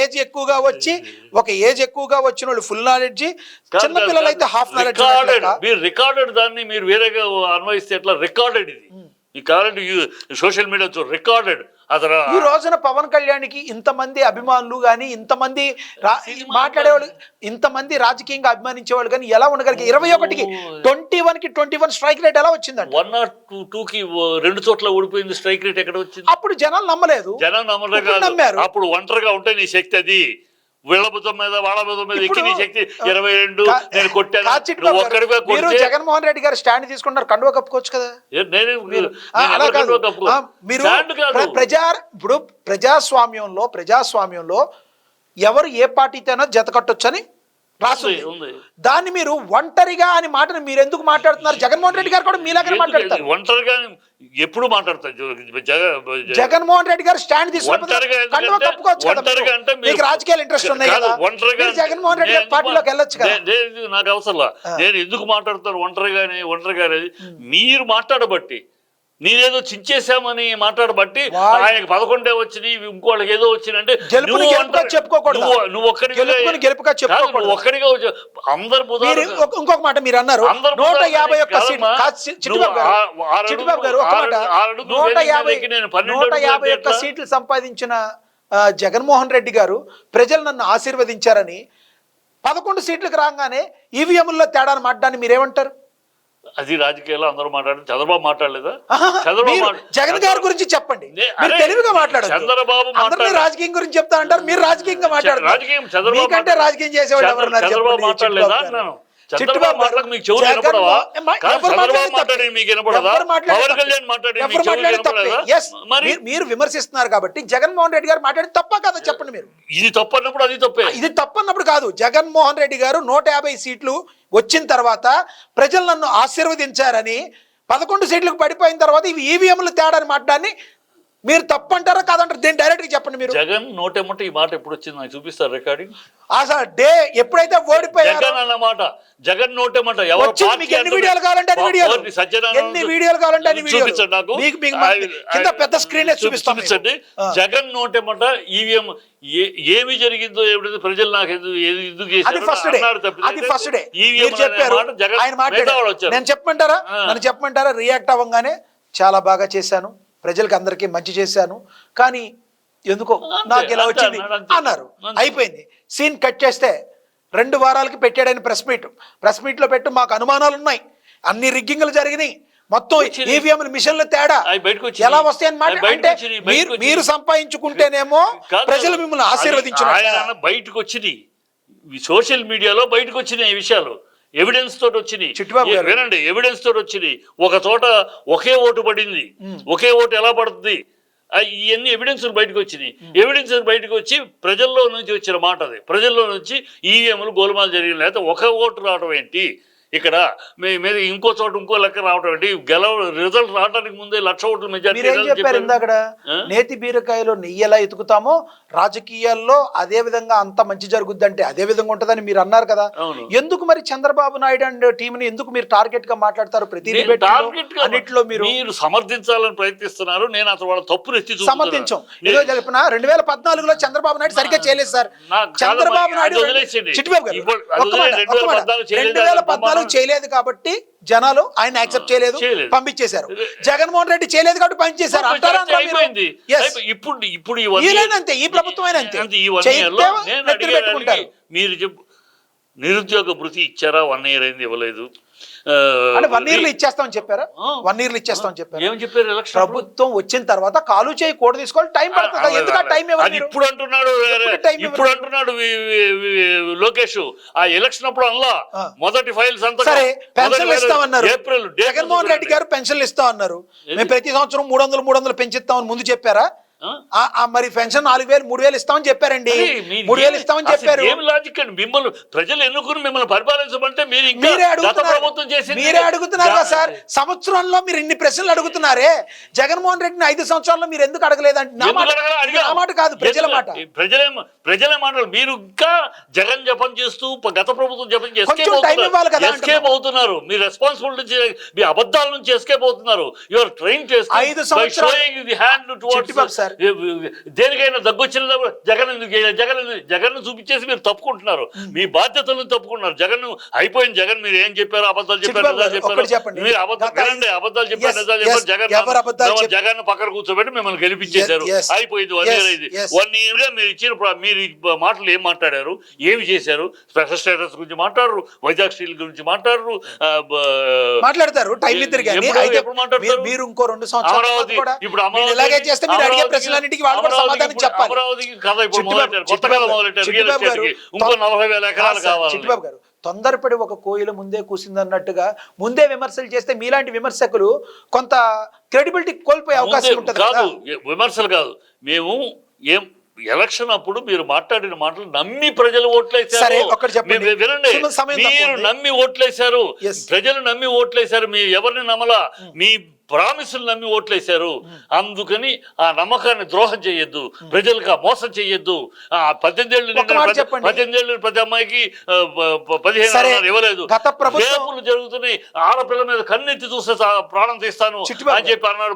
ఏజ్ ఎక్కువగా వచ్చి ఒక ఏజ్ ఎక్కువగా వచ్చిన వాళ్ళు ఫుల్ నాలెడ్జ్, చిన్న పిల్లలు అయితే హాఫ్ నాలెడ్జ్. మీరు రికార్డెడ్ దాన్ని మీరు వేరేగా అన్వయిస్తే ఎట్లా? రికార్డెడ్ ఇది మీకు కావాలంటే సోషల్ మీడియా రికార్డెడ్ అతను ఈ రోజున పవన్ కళ్యాణ్కి ఇంతమంది అభిమానులు కానీ ఇంతమంది మాట్లాడేవాళ్ళు ఇంతమంది రాజకీయంగా అభిమానించేవాళ్ళు కానీ ఎలా ఉండగలిగే 21కి 21కి 21 స్ట్రైక్ రేట్ ఎలా వచ్చిందండి 1-2కి 2 చోట్ల ఓడిపోయింది స్ట్రైక్ రేట్ ఎక్కడ వచ్చింది అప్పుడు జనాలు నమ్మలేదు జనం ఇప్పుడు నమ్మారు అప్పుడు ఒంటరిగా ఉంటే నీ శక్తి అది వీళ్ళబుతం మీద వాళ్ళ బుతం మీద ఎక్కి నీ శక్తి 22 నేను కొట్టాను నువ్వు ఒక్కడిగా మీరు కొడితే జగన్మోహన్ రెడ్డి గారు స్టాండ్ తీసుకుంటారు కండువా కప్పుకోవచ్చు కదా అలా కాదు మీరు ఇప్పుడు ప్రజాస్వామ్యంలో ఎవరు ఏ పార్టీతోనో జత కట్టొచ్చని రాస్తుంది దాన్ని మీరు ఒంటరిగా అని మాటను మీరు ఎందుకు మాట్లాడుతున్నారు జగన్మోహన్ రెడ్డి గారు కూడా మీలాగానే మాట్లాడతారు ఒంటరిగా ఎప్పుడు మాట్లాడతారు జగన్మోహన్ రెడ్డి గారు స్టాండ్ తీసుకుంటే మీకు రాజకీయాలు ఇంట్రెస్ట్ ఉన్నాయి కదా జగన్మోహన్ రెడ్డి గారు పార్టీలోకి వెళ్ళొచ్చు కదా నాకు అవసరం నేను ఎందుకు మాట్లాడతాను ఒంటరిగానే మీరు మాట్లాడబట్టి నేనేదో చించేశామని మాట్లాడబట్టి ఆయనకు 11 వచ్చినాయి ఇంకోళ్ళకి ఏదో వచ్చినంటే నువ్వు ఒక్కడిగా అందరు ఇంకొక మాట మీరు అన్నారు 151 సీట్లు సంపాదించిన జగన్మోహన్ రెడ్డి గారు ప్రజలు నన్ను ఆశీర్వదించారని 11 సీట్లకు రాగానే ఈవీఎంల్లో తేడాను మాట్లాడాన్ని మీరేమంటారు అది రాజకీయాల్లో అందరూ మాట్లాడారు చంద్రబాబు మాట్లాడలేదా జగన్ గారి గురించి చెప్పండి తెలివిగా మాట్లాడారు చంద్రబాబు రాజకీయం గురించి చెప్తా అంటారు మీరు రాజకీయంగా మాట్లాడారు మీకంటే రాజకీయం చేసేవాళ్ళు ఎవరున్నారు చంద్రబాబు మాట్లాడలేదా చంద్రబాబు మాటలకు మీకు చెవులు వినపడవా చంద్రబాబు మాట్లాడి మీకు వినపడదా పవన్ కళ్యాణ్ మాట్లాడి మీరు విమర్శిస్తున్నారు కాబట్టి జగన్మోహన్ రెడ్డి గారు మాట్లాడి తప్ప కదా చెప్పండి మీరు ఇది తప్పు అన్నప్పుడు అది తప్పే ఇది తప్పన్నప్పుడు కాదు జగన్మోహన్ రెడ్డి గారు 150 సీట్లు వచ్చిన తర్వాత ప్రజలు నన్ను ఆశీర్వదించారని 11 సీట్లకు పడిపోయిన తర్వాత ఇవి ఈవీఎంలు తేడాని మాట్లాడి మీరు తప్పంటారా కాదంటారు దేని డైరెక్ట్ గా చెప్పండి మీరు జగన్ నోటేమంటే ఈ మాట ఎప్పుడు వచ్చింది నాకు చూపిస్తారు రికార్డింగ్ అసలు డే ఎప్పుడైతే ఓడిపోయారు జగన్ అన్నమాట జగన్ నోటేమంట ఎన్ని వీడియోలు కావాలంటే అన్ని వీడియోలు ఎన్ని వీడియోలు కావాలంటే అన్ని వీడియోలు చూపించండి నాకు కింద పెద్ద స్క్రీన్ చూపించండి జగన్ నోటేమంట ఈవీఎం ఏమి జరిగిందో ఏమిటి ప్రజలు నాకు ఎందుకు చేశారు ఆయన మాట్లాడారు నేను చెప్పమంటారా రియాక్ట్ అవ్వగానే చాలా బాగా చేశాను ప్రజలకు అందరికీ మంచి చేశాను కానీ ఎందుకో నాకు ఇలా వచ్చింది అన్నారు అయిపోయింది సీన్ కట్ చేస్తే 2 వారాలకి పెట్టాడని ప్రెస్ మీట్ లో పెట్టు మాకు అనుమానాలు ఉన్నాయి అన్ని రిగ్గింగ్లు జరిగినాయి మొత్తం ఈవీఎం మిషన్లు తేడా ఎలా వస్తాయని మాట అంటే మీరు సంపాదించుకుంటేనేమో ప్రజలు మిమ్మల్ని ఆశీర్వదించారు బయటకు వచ్చినాయి సోషల్ మీడియాలో బయటకు వచ్చినాయి ఈ విషయాలు ఎవిడెన్స్ తోటి వచ్చినాయి వినండి ఎవిడెన్స్ తోటి వచ్చినాయి ఒక చోట ఒకే ఓటు పడింది ఒకే ఓటు ఎలా పడుతుంది ఇవన్నీ ఎవిడెన్స్లు బయటకు వచ్చినాయి ఎవిడెన్స్ బయటకు వచ్చి ప్రజల్లో నుంచి వచ్చిన మాట అది ప్రజల్లో నుంచి ఈవీఎంలు గోల్మాల్ జరిగిన లేకపోతే ఒక ఓటు రావడం ఏంటి ఇక్కడ మీద ఇంకో చోట ఇంకో లెక్క రావడం ఏంటి రిజల్ట్ రావడానికి ముందే 1,00,000 ఓట్ల మెజారిటీ ఇందాక నేతి బీరకాయలో నెయ్యి ఎలా ఎతుకుతామో రాజకీయాల్లో అదే విధంగా అంత మంచి జరుగుద్ది అంటే అదే విధంగా ఉంటదని మీరు అన్నారు కదా ఎందుకు మరి చంద్రబాబు నాయుడు అండ్ టీమ్ ని ఎందుకు మీరు టార్గెట్ గా మాట్లాడతారు ప్రతి అన్నిట్లో మీరు సమర్థించాలని ప్రయత్నిస్తున్నారు నేను అసలు వాళ్ళ తప్పును ఎత్తి సమర్థించాం ఏదో చెప్పిన 2014లో చంద్రబాబు నాయుడు సరిగ్గా చేయలేదు సార్ చంద్రబాబు నాయుడు 2014 చేయలేదు కాబట్టి జనాలు ఆయన యాక్సెప్ట్ చేయలేదు పంపించేశారు జగన్మోహన్ రెడ్డి చేయలేదు కాబట్టి పంపించేశారు ఇప్పుడు ఈ ప్రభుత్వం మీరు చెప్పు నిరుద్యోగ భృతి ఇచ్చారా 1 ఇయర్ అయింది ఇవ్వలేదు అంటే 1 ఇయర్ లో ఇచ్చేస్తామని చెప్పారా 1 ఇయర్ లో ఇచ్చేస్తామని చెప్పారు ఏం చెప్పారు ప్రభుత్వం వచ్చిన తర్వాత కాలు చేయి కోడ్ తీసుకోవాలి టైం పడుతుంది ఎందుకు టైం ఇప్పుడు అంటున్నాడు లోకేష్ ఆ ఎలక్షన్ అప్పుడు అలా మొదటి ఫైల్స్ అంతా సరే పెన్షన్లు ఇస్తామన్నారు ఏప్రిల్ జగన్మోహన్ రెడ్డి గారు పెన్షన్లు ఇస్తామన్నారు మేము ప్రతి సంవత్సరం 300 పెంచిస్తామని ముందు చెప్పారా మరి పెన్షన్ 4,000 3,000 ఇస్తామని చెప్పారండి 3,000 ఇస్తామని చెప్పారు ఏం లాజిక్ అండి మిమ్మల్ని ప్రజలు ఎన్నుకుని మిమ్మల్ని పరిపాలించమంటే మీరే అడుగుతున్నారు కదా సార్ సంవత్సరంలో మీరు ఇన్ని ప్రశ్నలు అడుగుతున్నారే జగన్మోహన్ రెడ్డిని 5 సంవత్సరాల్లో మీరు ఎందుకు అడగలేదంటే నా మాట కాదు ప్రజల మాట ప్రజలే మాటలు మీరు ఇంకా జగన్ జపం చేస్తూ గత ప్రభుత్వం జపం చేసి ఎస్కేప్ అవుతున్నారు మీ రెస్పాన్సిబిలిటీ మీ అబద్ధాల నుంచి ఎస్కేప్ అవుతున్నారు యువర్ ట్రైన్ చేస్తూ 5 సంవత్సరాలు సార్. దేనికైనా దగ్గొచ్చిన జగన్ చూపించేసి మీరు తప్పుకుంటున్నారు, మీ బాధ్యతలను తప్పుకుంటున్నారు. జగన్ అయిపోయింది. జగన్ మీరు ఏం చెప్పారు, అబద్ధాలు చెప్పారు, నిజాలు చెప్పారు. మీరు అబద్ధాలు చెప్పారు, నిజాలు చెప్పారు. జగన్ పక్కన కూర్చోబెట్టి మిమ్మల్ని గెలిపించేశారు. అయిపోయింది 1 year. అయింది. 1 year గా మీరు ఇచ్చిన మీరు మాటలు ఏం మాట్లాడారు, ఏమి చేశారు? స్పెషల్ స్టేటస్ గురించి మాట్లాడరు, వైజాగ్ స్టీల్ గురించి మాట్లాడరు, మాట్లాడతారు. టైం ఇద్దరు మీరు ఇంకో 2 సంవత్సరాలు కూడా ఇలాగే చేస్తే మీరు అడిగే ప్రశ్నలన్నిటికీ వాళ్ళు కూడా సమాధానం చెప్పాలి. అమరావతికి కథ ఇప్పుడు మొదలెట్టారు, కొత్త కథ మొదలెట్టారు. రియల్ ఎస్టేట్కి ఇంకో 40,000 ఎకరాలు కావాలి. చిట్టిబాబు గారు, తొందరపడి ఒక కోయిల ముందే కూసిందన్నట్టుగా ముందే విమర్శలు చేస్తే మీలాంటి విమర్శకులు కొంత క్రెడిబిలిటీ కోల్పోయే అవకాశం ఉంటుంది. కాదు, విమర్శలు కాదు. మేము ఏం ఎలక్షన్ అప్పుడు మీరు మాట్లాడిన మాటలు నమ్మి ప్రజలు ఓట్లేశారు. వినండి, మీరు నమ్మి ఓట్లేశారు, ప్రజలు నమ్మి ఓట్లేశారు. మీరు ఎవరిని నమ్మలా, మీ ప్రామిసులు నమ్మి ఓట్లేశారు. అందుకని ఆ నమ్మకాన్ని ద్రోహం చేయొద్దు, ప్రజలకు మోసం చేయొద్దు. 18 ఏళ్ళు ప్రతి అమ్మాయికి 15 ఇవ్వలేదు. రేపులు జరుగుతున్నాయి, ఆడపిల్ల మీద కన్నెత్తి చూస్తే ప్రాణం తీస్తాను అని చెప్పి అన్నాడు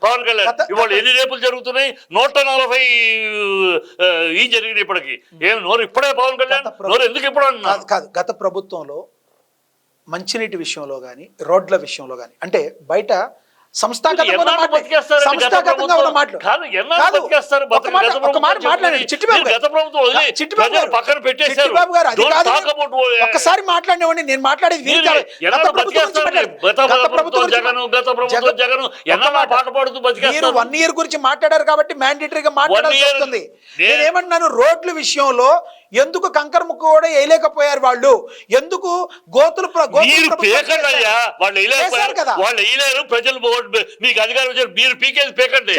పవన్ కళ్యాణ్. ఇవాళ ఎన్ని రేపులు జరుగుతున్నాయి? 140 ఈ జరిగినాయి ఇప్పటికి. ఏం నోరు ఇప్పుడే పవన్ కళ్యాణ్ నోరు ఎందుకు ఇప్పుడు అన్నా? కాదు, గత ప్రభుత్వంలో మంచినీటి విషయంలో కానీ రోడ్ల విషయంలో కానీ అంటే బయట సంస్థాగతంగా ఒక్కసారి మాట్లాడినవాడిని నేను మాట్లాడేది మీరు 1 year గురించి మాట్లాడారు కాబట్టి మ్యాండేటరీగా మాట్లాడాల్సి వస్తుంది. నేనేమన్నాను, రోడ్ల విషయంలో ఎందుకు కంకర ముక్క కూడా వేయలేకపోయారు వాళ్ళు, ఎందుకు గోతులు ప్రజలు మీకు అధికారం వచ్చారు, మీరు పీకేది పీకండి.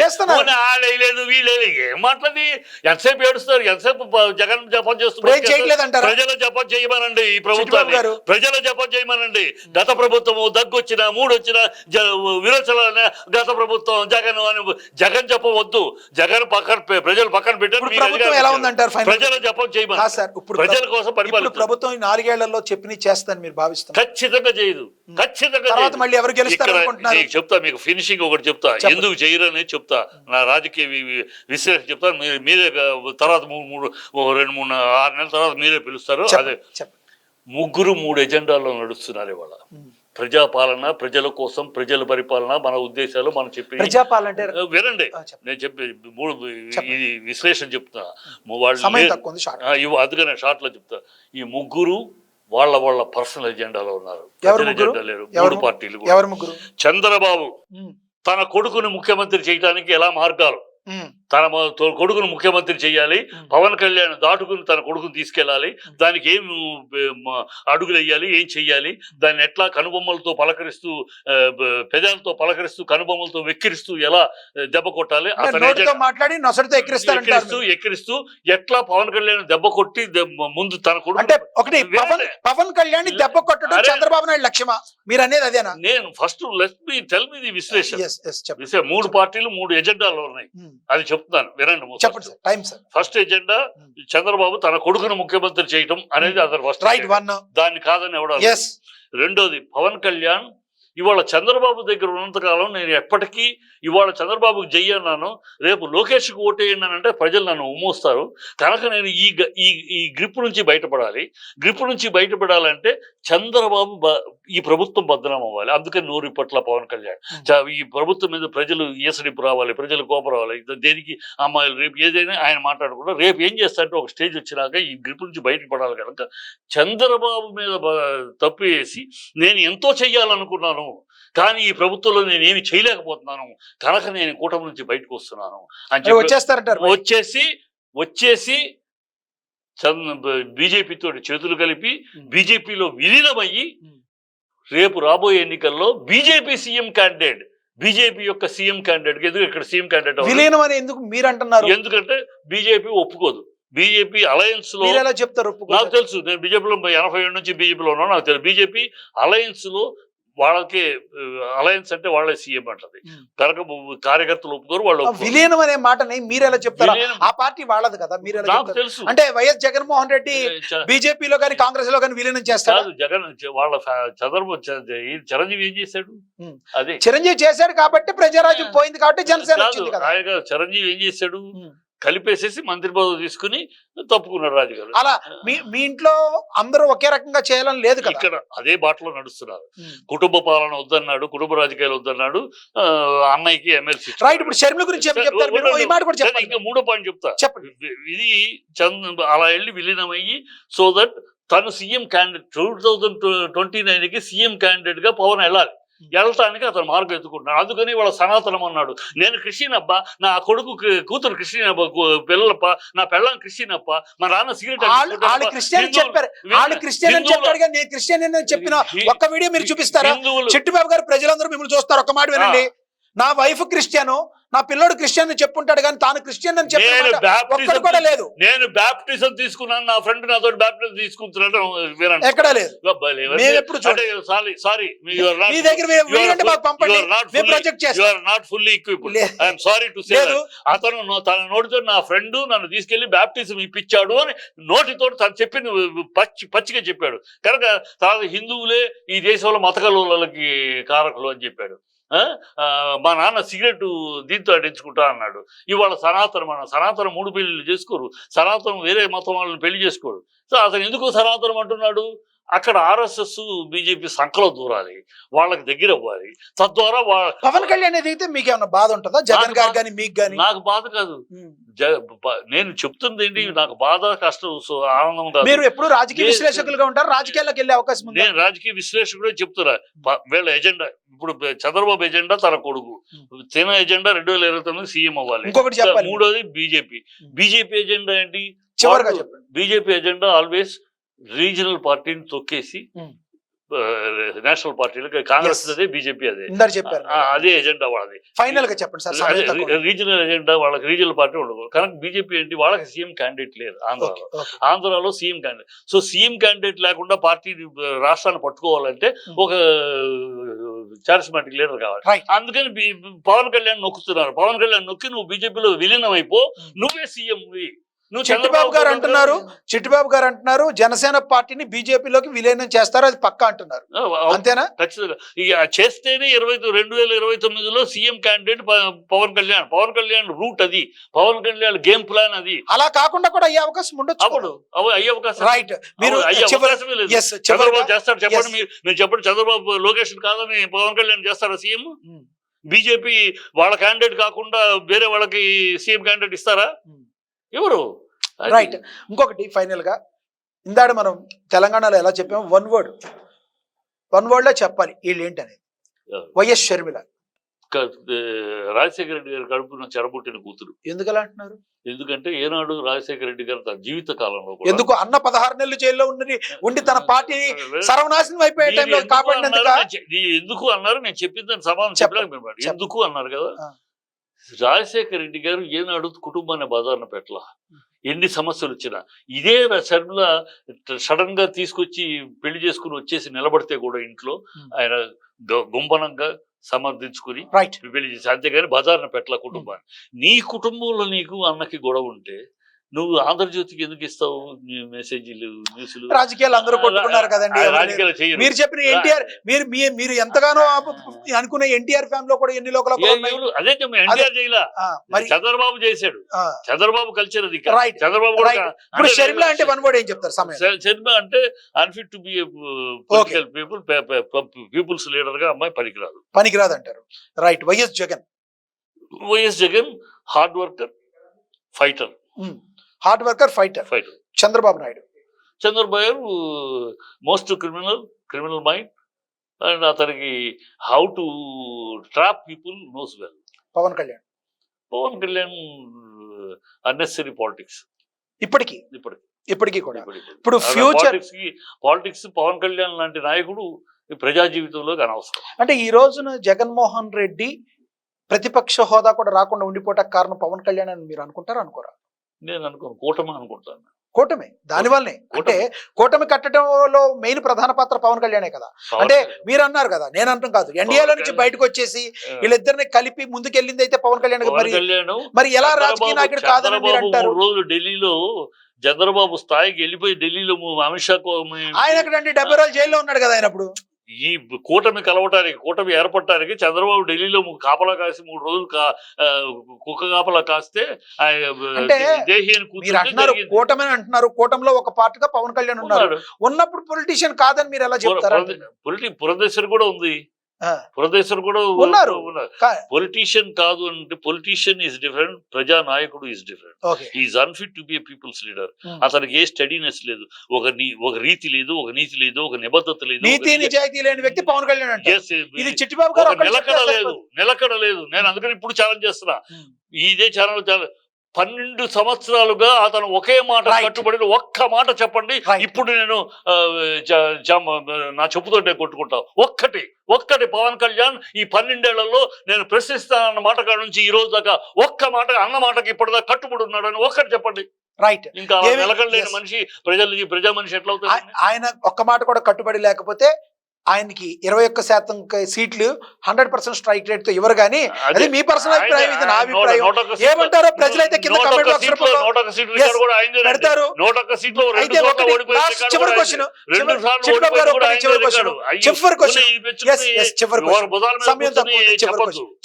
లేదు వీలేదు ఏం మాట్లాడి ఎంతసేపు ఏడుస్తారు, ఎంతసేపు జగన్ జపం చేస్తున్నారు. ప్రజల జపం చేయమనండి, ఈ ప్రభుత్వాన్ని ప్రజల జపం చేయమనండి. గత ప్రభుత్వము దగ్గొచ్చినా 3 వచ్చినా విరోచన గత ప్రభుత్వం జగన్ అని జగన్ జపం వద్దు. జగన్ పక్కన ప్రజలు పక్కన పెట్టారు, ప్రజల జపం చేయమని ప్రజల కోసం పరిపాలన. ప్రభుత్వం 4 ఏళ్లలో చెప్పిన చేస్తాను మీరు భావిస్తారు? ఖచ్చితంగా చేయదు, ఖచ్చితంగా. మళ్ళీ ఎవరు గెలుస్తారు అనుకుంటున్నారు? చెప్తా మీకు ఫినిషింగ్ ఒకటి చెప్తా, ఎందుకు చేయరని చెప్తా, నా రాజకీయ విశ్లేషణ చెప్తా. మీరే తర్వాత 2-3 6 నెలల తర్వాత మీరే పిలుస్తారు. అదే 3 ఎజెండాల్లో నడుస్తున్నారు ఇవాళ. ప్రజాపాలన, ప్రజల కోసం, ప్రజల పరిపాలన, మన ఉద్దేశాలు మనం చెప్పి వినండి. నేను చెప్పి ఇది విశ్లేషణ చెప్తున్నా. అందుకనే షార్ట్ లో చెప్తా. ఈ 3 వాళ్ళ పర్సనల్ ఎజెండాలో ఉన్నారు. ఎజెండా లేరు. 3 పార్టీలు. చంద్రబాబు తన కొడుకుని ముఖ్యమంత్రి చేయడానికి ఎలా మార్గాలు, తన కొడుకును ముఖ్యమంత్రి చేయాలి, పవన్ కళ్యాణ్ దాటుకుని తన కొడుకుని తీసుకెళ్ళాలి, దానికి ఏం అడుగులు వేయాలి, ఏం చెయ్యాలి, దాన్ని ఎట్లా కనుబొమ్మలతో పలకరిస్తూ, పెదాలతో పలకరిస్తూ, కనుబొమ్మలతో వెక్కిరిస్తూ ఎలా దెబ్బ కొట్టాలి, ఎక్కిరిస్తూ ఎట్లా పవన్ కళ్యాణ్ దెబ్బ కొట్టి ముందు తన కొడుకు పవన్ కళ్యాణ్ దెబ్బ కొట్టడం చంద్రబాబు నాయుడు లక్ష్యమా మీరు అనేది? అదేనా? నేను first let me tell me the విశ్లేషణ. 3 పార్టీలు 3 ఎజెండాలు ఉన్నాయి, అది చెప్తున్నాను వినండి. ఫస్ట్ ఎజెండా చంద్రబాబు తన కొడుకును ముఖ్యమంత్రి చేయటం అనేది అతను ఫస్ట్, దాన్ని కాదని ఎవడ. రెండోది పవన్ కళ్యాణ్ ఇవాళ చంద్రబాబు దగ్గర ఉన్నంతకాలం నేను ఎప్పటికీ ఇవాళ చంద్రబాబుకి జై అన్నాను, రేపు లోకేష్కి ఓటేయన్నానంటే ప్రజలు నన్ను ఉమ్మోస్తారు. కనుక నేను ఈ గ్రిప్ నుంచి బయటపడాలి. గ్రిప్ నుంచి బయటపడాలంటే చంద్రబాబు ఈ ప్రభుత్వం బదనాం అవ్వాలి. అందుకని నోరు ఇప్పట్ల పవన్ కళ్యాణ్ ఈ ప్రభుత్వం మీద ప్రజలు ఈసడింపు రావాలి, ప్రజలు కోపం రావాలి. దేనికి అమ్మాయిలు రేపు ఏదైనా ఆయన మాట్లాడకుండా రేపు ఏం చేస్తారంటే ఒక స్టేజ్ వచ్చినాక ఈ గ్రిప్ నుంచి బయటపడాలి. కనుక చంద్రబాబు మీద తప్పు వేసి నేను ఎంతో చెయ్యాలనుకున్నాను, కానీ ఈ ప్రభుత్వంలో నేనేమి చేయలేకపోతున్నాను, కనుక నేను కూటమి నుంచి బయటకు వస్తున్నాను అని చెప్పి వచ్చేసి బీజేపీతో చేతులు కలిపి బీజేపీలో విలీనమయ్యి రేపు రాబోయే ఎన్నికల్లో బీజేపీ సీఎం క్యాండిడేట్, బీజేపీ యొక్క సీఎం క్యాండిడేట్, ఎందుకు ఇక్కడ సీఎం క్యాండిడేట్ విలీనం అని ఎందుకు మీరు అంటున్నారు? ఎందుకంటే బీజేపీ ఒప్పుకోదు. బీజేపీ అలయన్స్ లో చెప్తారు, నాకు తెలుసు. నేను బీజేపీలో 87 నుంచి బీజేపీలో ఉన్నాను, నాకు తెలుసు. బీజేపీ అలయన్స్ లో వాళ్ళకి అలయన్స్ అంటే వాళ్ళే సీఎం అంటది. కనుక కార్యకర్తలు ఒప్పుకోరు, వాళ్ళు ఒప్పుకోరు. విలీనం అనే మాటని మీరు ఎలా చెప్తారా? విలీనం- ఆ పార్టీ వాళ్ళది కదా, మీరు ఎలా నాకు చెప్తారు? తెలుసు. అంటే వైఎస్ జగన్మోహన్ రెడ్డి చ- బీజేపీలో కానీ కాంగ్రెస్ లో కానీ విలీనం చేస్తాడు. కాదు, జగన్ వాళ్ళ ఈ చిరంజీవి ఏం చేశాడు? ఉమ్. అదే చిరంజీవి చేశాడు కాబట్టి ప్రజారాజ్యం పోయింది కాబట్టి జనసేన కాదు, వచ్చింది కదా. ఆయన చిరంజీవి ఏం చేశాడు? ఉమ్. కలిపేసేసి మంత్రి పదవి తీసుకుని తప్పుకున్నాడు రాజుగారు. అలా మీ ఇంట్లో అందరూ ఒకే రకంగా చేయాలని లేదు కదా. ఇక్కడ అదే బాటలో నడుస్తున్నారు. ఉమ్. కుటుంబ పాలన వద్దన్నాడు, కుటుంబ రాజకీయాలు వద్దన్నాడు. అన్నయ్యకి ఎమ్మెల్సీ రైట్, ఇప్పుడు షర్మిల గురించి ఏం చెప్తారు మీరు? ఈ మాట కూడా చెప్పండి. ఇంకా మూడో పాయింట్ చెప్తా. చెప్పండి. ఇది అలా వెళ్ళి విలీనమయ్యి సో దట్ తను సీఎం క్యాండిడేట్ 2029కి సీఎం క్యాండిడేట్ గా పవన్ వెళ్ళాలి. వెళ్ళటానికి అతను మార్గం ఎత్తుకుంటున్నాడు. అందుకని వాళ్ళ సనాతనం అన్నాడు. నేను క్రిస్టియన్ అబ్బా, నా కొడుకు కూతురు క్రిస్టియన్ అబ్బా, పిల్లలప్ప, నా పెళ్ళం క్రిస్టియన్ అప్ప, మా నాన్న సిగరెట్ వాళ్ళు క్రిస్టియన్ చెప్పారు, వాళ్ళు క్రిస్టియన్ అని చెప్పాడు కానీ నేను క్రిస్టియన్ అని చెప్పిన ఒక్క వీడియో మీరు చూపిస్తారా? చిట్టుబాబు గారు ప్రజలందరూ మిమ్మల్ని చూస్తారు, ఒక్క మాట వినండి. నా వైఫ్ క్రిస్టియను, నా పిల్లోడు క్రిస్టియన్ అని చెప్పుంటాడు కానీ తాను క్రిస్టియన్ అని చెప్పిన కూడా లేదు. నేను బ్యాప్టిజం తీసుకున్నాను, నా ఫ్రెండ్ నాతో బ్యాప్టిజం తీసుకుంటున్నాడు, ఎక్కడా లేదు. మేము ఎప్పుడు సారీ, మీ దగ్గర మాకు పంపండి, మేము ప్రొజెక్ట్ చేస్తాం. Not fully equipped. I'm sorry to సే అతను తన నోటితో నా ఫ్రెండ్ నన్ను తీసుకెళ్లి బ్యాప్టిజం ఇప్పించాడు అని నోటితో తను చెప్పింది పచ్చిగా చెప్పాడు. కనుక తర్వాత హిందువులే ఈ దేశంలో మత కలవలకి కారకులు అని చెప్పాడు. మా నాన్న సిగరెట్ దీంతో అడించుకుంటా అన్నాడు. ఇవాళ సనాతనం 3 పెళ్లిళ్ళు చేసుకోరు, సనాతనం వేరే మతం వాళ్ళని పెళ్లి చేసుకోరు. సో అతను ఎందుకు సనాతనం అంటున్నాడు? అక్కడ ఆర్ఎస్ఎస్ బీజేపీ సంకలో దూరాలి, వాళ్ళకి దగ్గర అవ్వాలి. తద్వారా పవన్ కళ్యాణ్ అయితే మీకు ఏమైనా బాధ ఉంటుందా? జగన్ గారు కానీ మీకు కానీ? నాకు బాధ కాదు, నేను చెప్తుంది ఏంటి, నాకు బాధ కష్టం ఆనందం కాదు. మీరు ఎప్పుడు రాజకీయ విశ్లేషకులుగా ఉంటారు, రాజకీయాల్లోకి వెళ్ళే అవకాశం ఉంది. నేను రాజకీయ విశ్లేషకుడే చెప్తున్నా. వీళ్ళ ఎజెండా ఇప్పుడు చంద్రబాబు ఎజెండా తన కొడుకు, తిన ఎజెండా 2029 సీఎం అవ్వాలి. ఇంకొకటి చెప్పాలి, మూడోది బీజేపీ ఎజెండా ఏంటి? చివరిగా చెప్పండి. బీజేపీ ఎజెండా ఆల్వేస్ రీజనల్ పార్టీని తొక్కేసి నేషనల్ పార్టీలకు, కాంగ్రెస్ అదే, బీజేపీ అదే, చెప్పారు. అదే ఎజెండా వాళ్ళది. ఫైనల్ గా చెప్పండి సార్. రీజనల్ ఎజెండా వాళ్ళకి, రీజనల్ పార్టీ ఉండదు. కనుక బీజేపీ ఏంటి, వాళ్ళకి సీఎం క్యాండిడేట్ లేదు ఆంధ్రాలో CM candidate. So CM candidate లేకుండా పార్టీ రాష్ట్రాన్ని పట్టుకోవాలంటే ఒక చారిస్మాటిక్ లీడర్ కావాలి. అందుకని పవన్ కళ్యాణ్ నొక్కుతున్నారు. పవన్ కళ్యాణ్ నొక్కి నువ్వు బీజేపీలో విలీనం అయిపో, నువ్వే సీఎం. చిట్టుబాబు గారు అంటున్నారు జనసేన పార్టీని బీజేపీలోకి విలీనం చేస్తారు, అది పక్కా అంటున్నారు. అంతేనా? ఖచ్చితంగా. ఇక చేస్తేనే 2029లో CM candidate Pavan Kalyan route అది, పవన్ కళ్యాణ్ గేమ్ ప్లాన్ అది. అలా కాకుండా కూడా అయ్యే అవకాశం ఉండొచ్చు. అప్పుడు అయ్యే అవకాశం, రైట్. మీరు చంద్రబాబు చేస్తాడు చెప్పండి, మీరు చెప్పండి. చంద్రబాబు లొకేషన్ కాదని పవన్ కళ్యాణ్ చేస్తారా సీఎం? బీజేపీ వాళ్ళ క్యాండిడేట్ కాకుండా వేరే వాళ్ళకి సీఎం క్యాండిడేట్ ఇస్తారా? ఎవరు? రైట్. ఇంకొకటి ఫైనల్ గా, ఇందాక మనం తెలంగాణలో ఎలా చెప్పాము, వన్ వర్డ్ లో చెప్పాలి వీళ్ళు ఏంటనేది. వైఎస్ షర్మిల రాజశేఖర రెడ్డి గారి కడుపున చెరబుట్టిన కూతురు. ఎందుకు అలా అంటున్నారు? ఎందుకంటే ఏనాడు రాజశేఖర రెడ్డి గారు తన జీవిత కాలంలో ఎందుకు అన్న 16 నెలలు జైల్లో ఉండి తన పార్టీ సర్వనాశనం అయిపోయే టైంలో కాపాడినందుకు ఎందుకు అన్నారు? నేను చెప్పిందని సమాధానం చెప్పలేదు. ఎందుకు అన్నారు కదా, రాజశేఖర రెడ్డి గారు ఏనాడు కుటుంబాన్ని బజార్న పెట్టలా. ఎన్ని సమస్యలు వచ్చినా ఇదే షర్మిల సడన్ గా తీసుకొచ్చి పెళ్లి చేసుకుని వచ్చేసి నిలబడితే కూడా ఇంట్లో ఆయన గుంబనంగా సమర్థించుకుని పెళ్లి చేసి, అంతేగాని బజార్న పెట్టలా కుటుంబాన్ని. నీ కుటుంబంలో నీకు అన్నకి గొడవ ఉంటే నువ్వు ఆంధ్రజ్యోతికి ఎందుకు ఇస్తావు మెసేజ్లు, న్యూస్లు? రాజకీయాలు అందరూ కొట్టుకున్నారు కదండి. మీరు చెప్పిన ఎన్టీఆర్, మీరు ఎంతగానో అనుకున్న ఎన్టీఆర్ ఫ్యామిలీలో కూడా ఎన్ని లోకల్ అదే ఎన్టీఆర్ చేయలా, చంద్రబాబు చేశాడు. చంద్రబాబు కల్చర్ అది. చంద్రబాబు కూడా. ఇప్పుడు షర్మిల అంటే వన్ వర్డ్ ఏం చెప్తారు? షర్మిల అంటే unfit to be political people's leader గా అమ్మాయి పనికిరాదు అంటారు. Right. YS Jagan hard worker, fighter. Chandrababu most criminal mind and అతనికి how to trap people knows well. Pavan Kalyan unnecessary politics ఇప్పటికీ కూడా. ఇప్పుడు ఫ్యూచర్ పాలిటిక్స్ పవన్ కళ్యాణ్ లాంటి నాయకుడు ప్రజా జీవితంలోకి అనవసరం. అంటే ఈ రోజున జగన్మోహన్ రెడ్డి ప్రతిపక్ష హోదా కూడా రాకుండా ఉండిపోవటానికి కారణం పవన్ కళ్యాణ్ అని మీరు అనుకుంటారా, అనుకోరా? నేను అనుకోను, కూటమి అనుకుంటాను. కూటమి దానివల్లనే అంటే కూటమి కట్టడంలో మెయిన్ ప్రధాన పాత్ర పవన్ కళ్యాణే కదా. అంటే మీరు అన్నారు కదా, నేను అంటాం కాదు, ఎన్డీఏలో నుంచి బయటకు వచ్చేసి వీళ్ళిద్దరిని కలిపి ముందుకెళ్ళింది అయితే పవన్ కళ్యాణ్ మరి ఎలా రాజకీయ నాయకుడు కాదని మీరు అంటారు? రోజులు ఢిల్లీలో చంద్రబాబు స్థాయికి వెళ్ళిపోయి ఢిల్లీలో అమిత్ షా ఆయన ఎక్కడండి 70 రోజులు జైల్లో ఉన్నాడు కదా ఆయన. అప్పుడు ఈ కూటమి కలవటానికి, కూటమి ఏర్పడటానికి చంద్రబాబు ఢిల్లీలో కాపలా కాసి 3 రోజులు కుక్క కాపలా కాస్తే మీరు అంటున్నారు కూటమి అంటున్నారు, కూటమిలో ఒక పార్టీగా పవన్ కళ్యాణ్ ఉన్నారు. ఉన్నప్పుడు పొలిటీషియన్ కాదని మీరు ఎలా చెప్తారు? పురంధేశ్వరి కూడా ఉంది, పురంధేశ్వరి కూడా ఉన్నారు. పొలిటీషియన్ కాదు అంటే పొలిటీషియన్ ఈజ్ డిఫరెంట్, ప్రజా నాయకుడు is different. Is unfit to be a people's leader. అతనికి ఏ స్టడీనెస్ లేదు, ఒక రీతి లేదు, ఒక నీతి లేదు, ఒక నిబద్ధత లేదు, నీతి నిజాయితీ లేని వ్యక్తి పవన్ కళ్యాణ్ అంటే ఇది చిట్టిబాబు గారు నిలకడ లేదు. నేను అందుకని ఇప్పుడు ఛాలెంజ్ చేస్తున్నా, ఇదే ఛాలెంజ్ 12 సంవత్సరాలుగా అతను ఒకే మాట కట్టుబడి ఒక్క మాట చెప్పండి, ఇప్పుడు నేను నా చెప్పుతో కొట్టుకుంటా. ఒక్కటి పవన్ కళ్యాణ్ ఈ 12 ఏళ్లలో నేను ప్రశ్నిస్తానన్న మాట కాడ నుంచి ఈ రోజు దాకా ఒక్క మాట అన్న మాటకి ఇప్పటిదాకా కట్టుబడి ఉన్నాడని ఒక్కటి చెప్పండి. రైట్. ఇంకా నిలకడలేని మనిషి ప్రజా మనిషి ఎట్లా అవుతుంది? ఆయన ఒక్క మాట కూడా కట్టుబడి లేకపోతే ఆయనకి 21% సీట్లు 100% స్ట్రైక్ రేట్ తో ఇవ్వరు. కానీ అది మీ పర్సనల్ అభిప్రాయం, ఇది నా అభిప్రాయం. ఏమంటారో ప్రజలైతే కింద కామెంట్ బాక్స్ పెడతారు. చివరి క్వశ్చన్,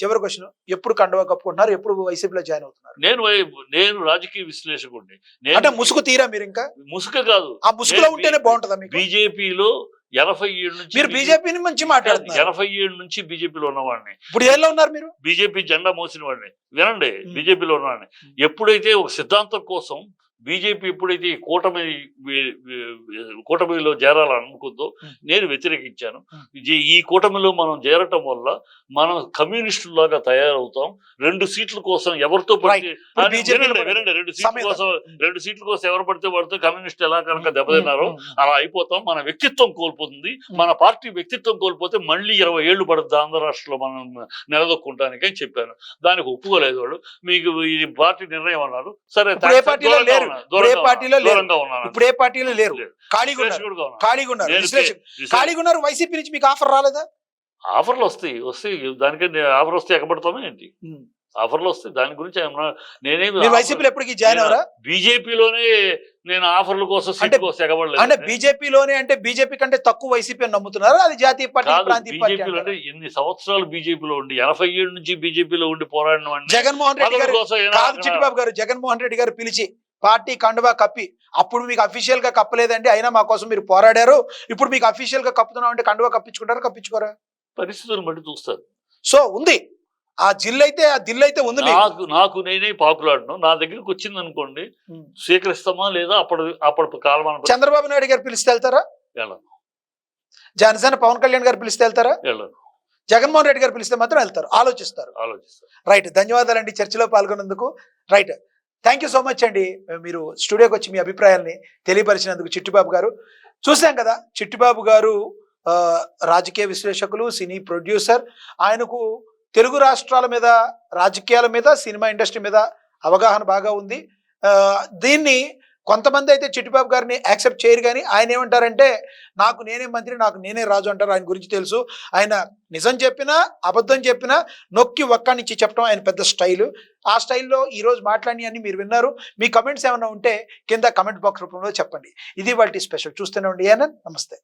చివరి క్వశ్చన్, ఎప్పుడు కండువా కప్పుకుంటున్నారు, ఎప్పుడు వైసీపీలో జాయిన్ అవుతున్నారు? నేను రాజకీయ విశ్లేషకుడిని. అంటే ముసుగు తీరా మీరు? ఇంకా ముసుగు కాదు, ఆ ముసుగులో ఉంటేనే బాగుంటుందా మీకు? బీజేపీలో 87 నుంచి మీరు బీజేపీని మంచి మాట్లాడుతున్నారు. 87 నుంచి బీజేపీలో ఉన్నవాడిని. ఇప్పుడు ఏళ్ళలో ఉన్నారు మీరు? బీజేపీ జెండా మోసిన వాడిని. వినండి, బీజేపీలో ఉన్నవాడిని. ఎప్పుడైతే ఒక సిద్ధాంతం కోసం బీజేపీ ఎప్పుడైతే కూటమిలో చేరాలనుకుందో నేను వ్యతిరేకించాను. ఈ కూటమిలో మనం చేరటం వల్ల మనం కమ్యూనిస్టులాగా తయారవుతాం. 2 సీట్ల కోసం ఎవరితో పడితే 2 సీట్ల కోసం ఎవరు పడితే పడితే కమ్యూనిస్ట్ ఎలా కనుక దెబ్బతిన్నారో అలా అయిపోతాం. మన వ్యక్తిత్వం కోల్పోతుంది. మన పార్టీ వ్యక్తిత్వం కోల్పోతే మళ్ళీ 20 ఏళ్లు పడుతుంది ఆంధ్ర రాష్ట్రంలో మనం నిలదొక్కుంటానికి అని చెప్పాను. దానికి ఒప్పుకోలేదు వాళ్ళు. మీకు ఇది పార్టీ నిర్ణయం అన్నారు. సరే, ఇప్పుడు ఏ పార్టీలో లేరు, ఖాళీగా ఉన్నారు. వైసీపీ నుంచి మీకు ఆఫర్ రాలేదా? ఆఫర్లు వస్తాయి దానికంటే ఆఫర్ వస్తే ఎక్కబడతామే ఏంటి? ఆఫర్లు వస్తాయి, దాని గురించి నేనేమి వైసీపీలో ఎప్పటికీ జాయిన్ అవరా? బీజేపీలోనే నేను ఆఫర్ల కోసం సీట్ కోసం ఎగబడలేదు. అంటే బీజేపీలోనే అంటే బీజేపీ కంటే తక్కువ వైసీపీ నమ్ముతున్నారు? అది జాతీయ పార్టీ, ప్రాంతీయ పార్టీ? బీజేపీలో అంటే ఎన్ని సంవత్సరాలు బీజేపీలో ఉండి 87 నుంచి బీజేపీలో ఉండి పోరాడిన వాడిని. జగన్మోహన్ రెడ్డి గారు కాదు, చిట్టిబాబు గారు, జగన్మోహన్ రెడ్డి గారు పిలిచి పార్టీ కండువా కప్పి, అప్పుడు మీకు అఫీషియల్ గా కప్పలేదండి, అయినా మా కోసం మీరు పోరాడారు, ఇప్పుడు మీకు అఫీషియల్ గా కప్పుతున్నాం అంటే కండువా కప్పించుకుంటారు, కప్పించుకోరా? పరిస్థితులను బట్టి చూస్తారు. సో ఉంది ఆ దిల్ అయితే ఉంది. నాకు నేనే పాకులాడను. నా దగ్గరికి వచ్చింది అనుకోండి, స్వీకరిస్తామా లేదా? అప్పుడు కాలం చంద్రబాబు నాయుడు గారు పిలిస్తే వెళ్తారా? వెళ్ళను. జనసేన పవన్ కళ్యాణ్ గారు పిలిస్తే వెళ్తారా? వెళ్ళను. జగన్మోహన్ రెడ్డి గారు పిలిస్తే మాత్రం వెళ్తారు, ఆలోచిస్తారు. రైట్, ధన్యవాదాలండి చర్చలో పాల్గొన్నందుకు. Right, thank you so much అండి. మీరు స్టూడియోకి వచ్చి మీ అభిప్రాయాల్ని తెలియపరిచినందుకు చిట్టిబాబు గారు. చూసాం కదా, చిట్టిబాబు గారు రాజకీయ విశ్లేషకులు, సినీ ప్రొడ్యూసర్. ఆయనకు తెలుగు రాష్ట్రాల మీద, రాజకీయాల మీద, సినిమా ఇండస్ట్రీ మీద అవగాహన బాగా ఉంది. దీన్ని కొంతమంది అయితే చిట్టిబాబు గారిని యాక్సెప్ట్ చేయరు. కానీ ఆయన ఏమంటారంటే, నాకు నేనే మంత్రి, నాకు నేనే రాజు అంటారు. ఆయన గురించి తెలుసు. ఆయన నిజం చెప్పినా అబద్ధం చెప్పినా నొక్కి ఒక్కనిచ్చి చెప్పడం ఆయన పెద్ద స్టైలు. ఆ స్టైల్లో ఈరోజు మాట్లాడినవన్నీ మీరు విన్నారు. మీ కమెంట్స్ ఏమైనా ఉంటే కింద కమెంట్ బాక్స్ రూపంలో చెప్పండి. ఇది వాటి స్పెషల్. చూస్తూనే ఉండి ఏనన్. నమస్తే.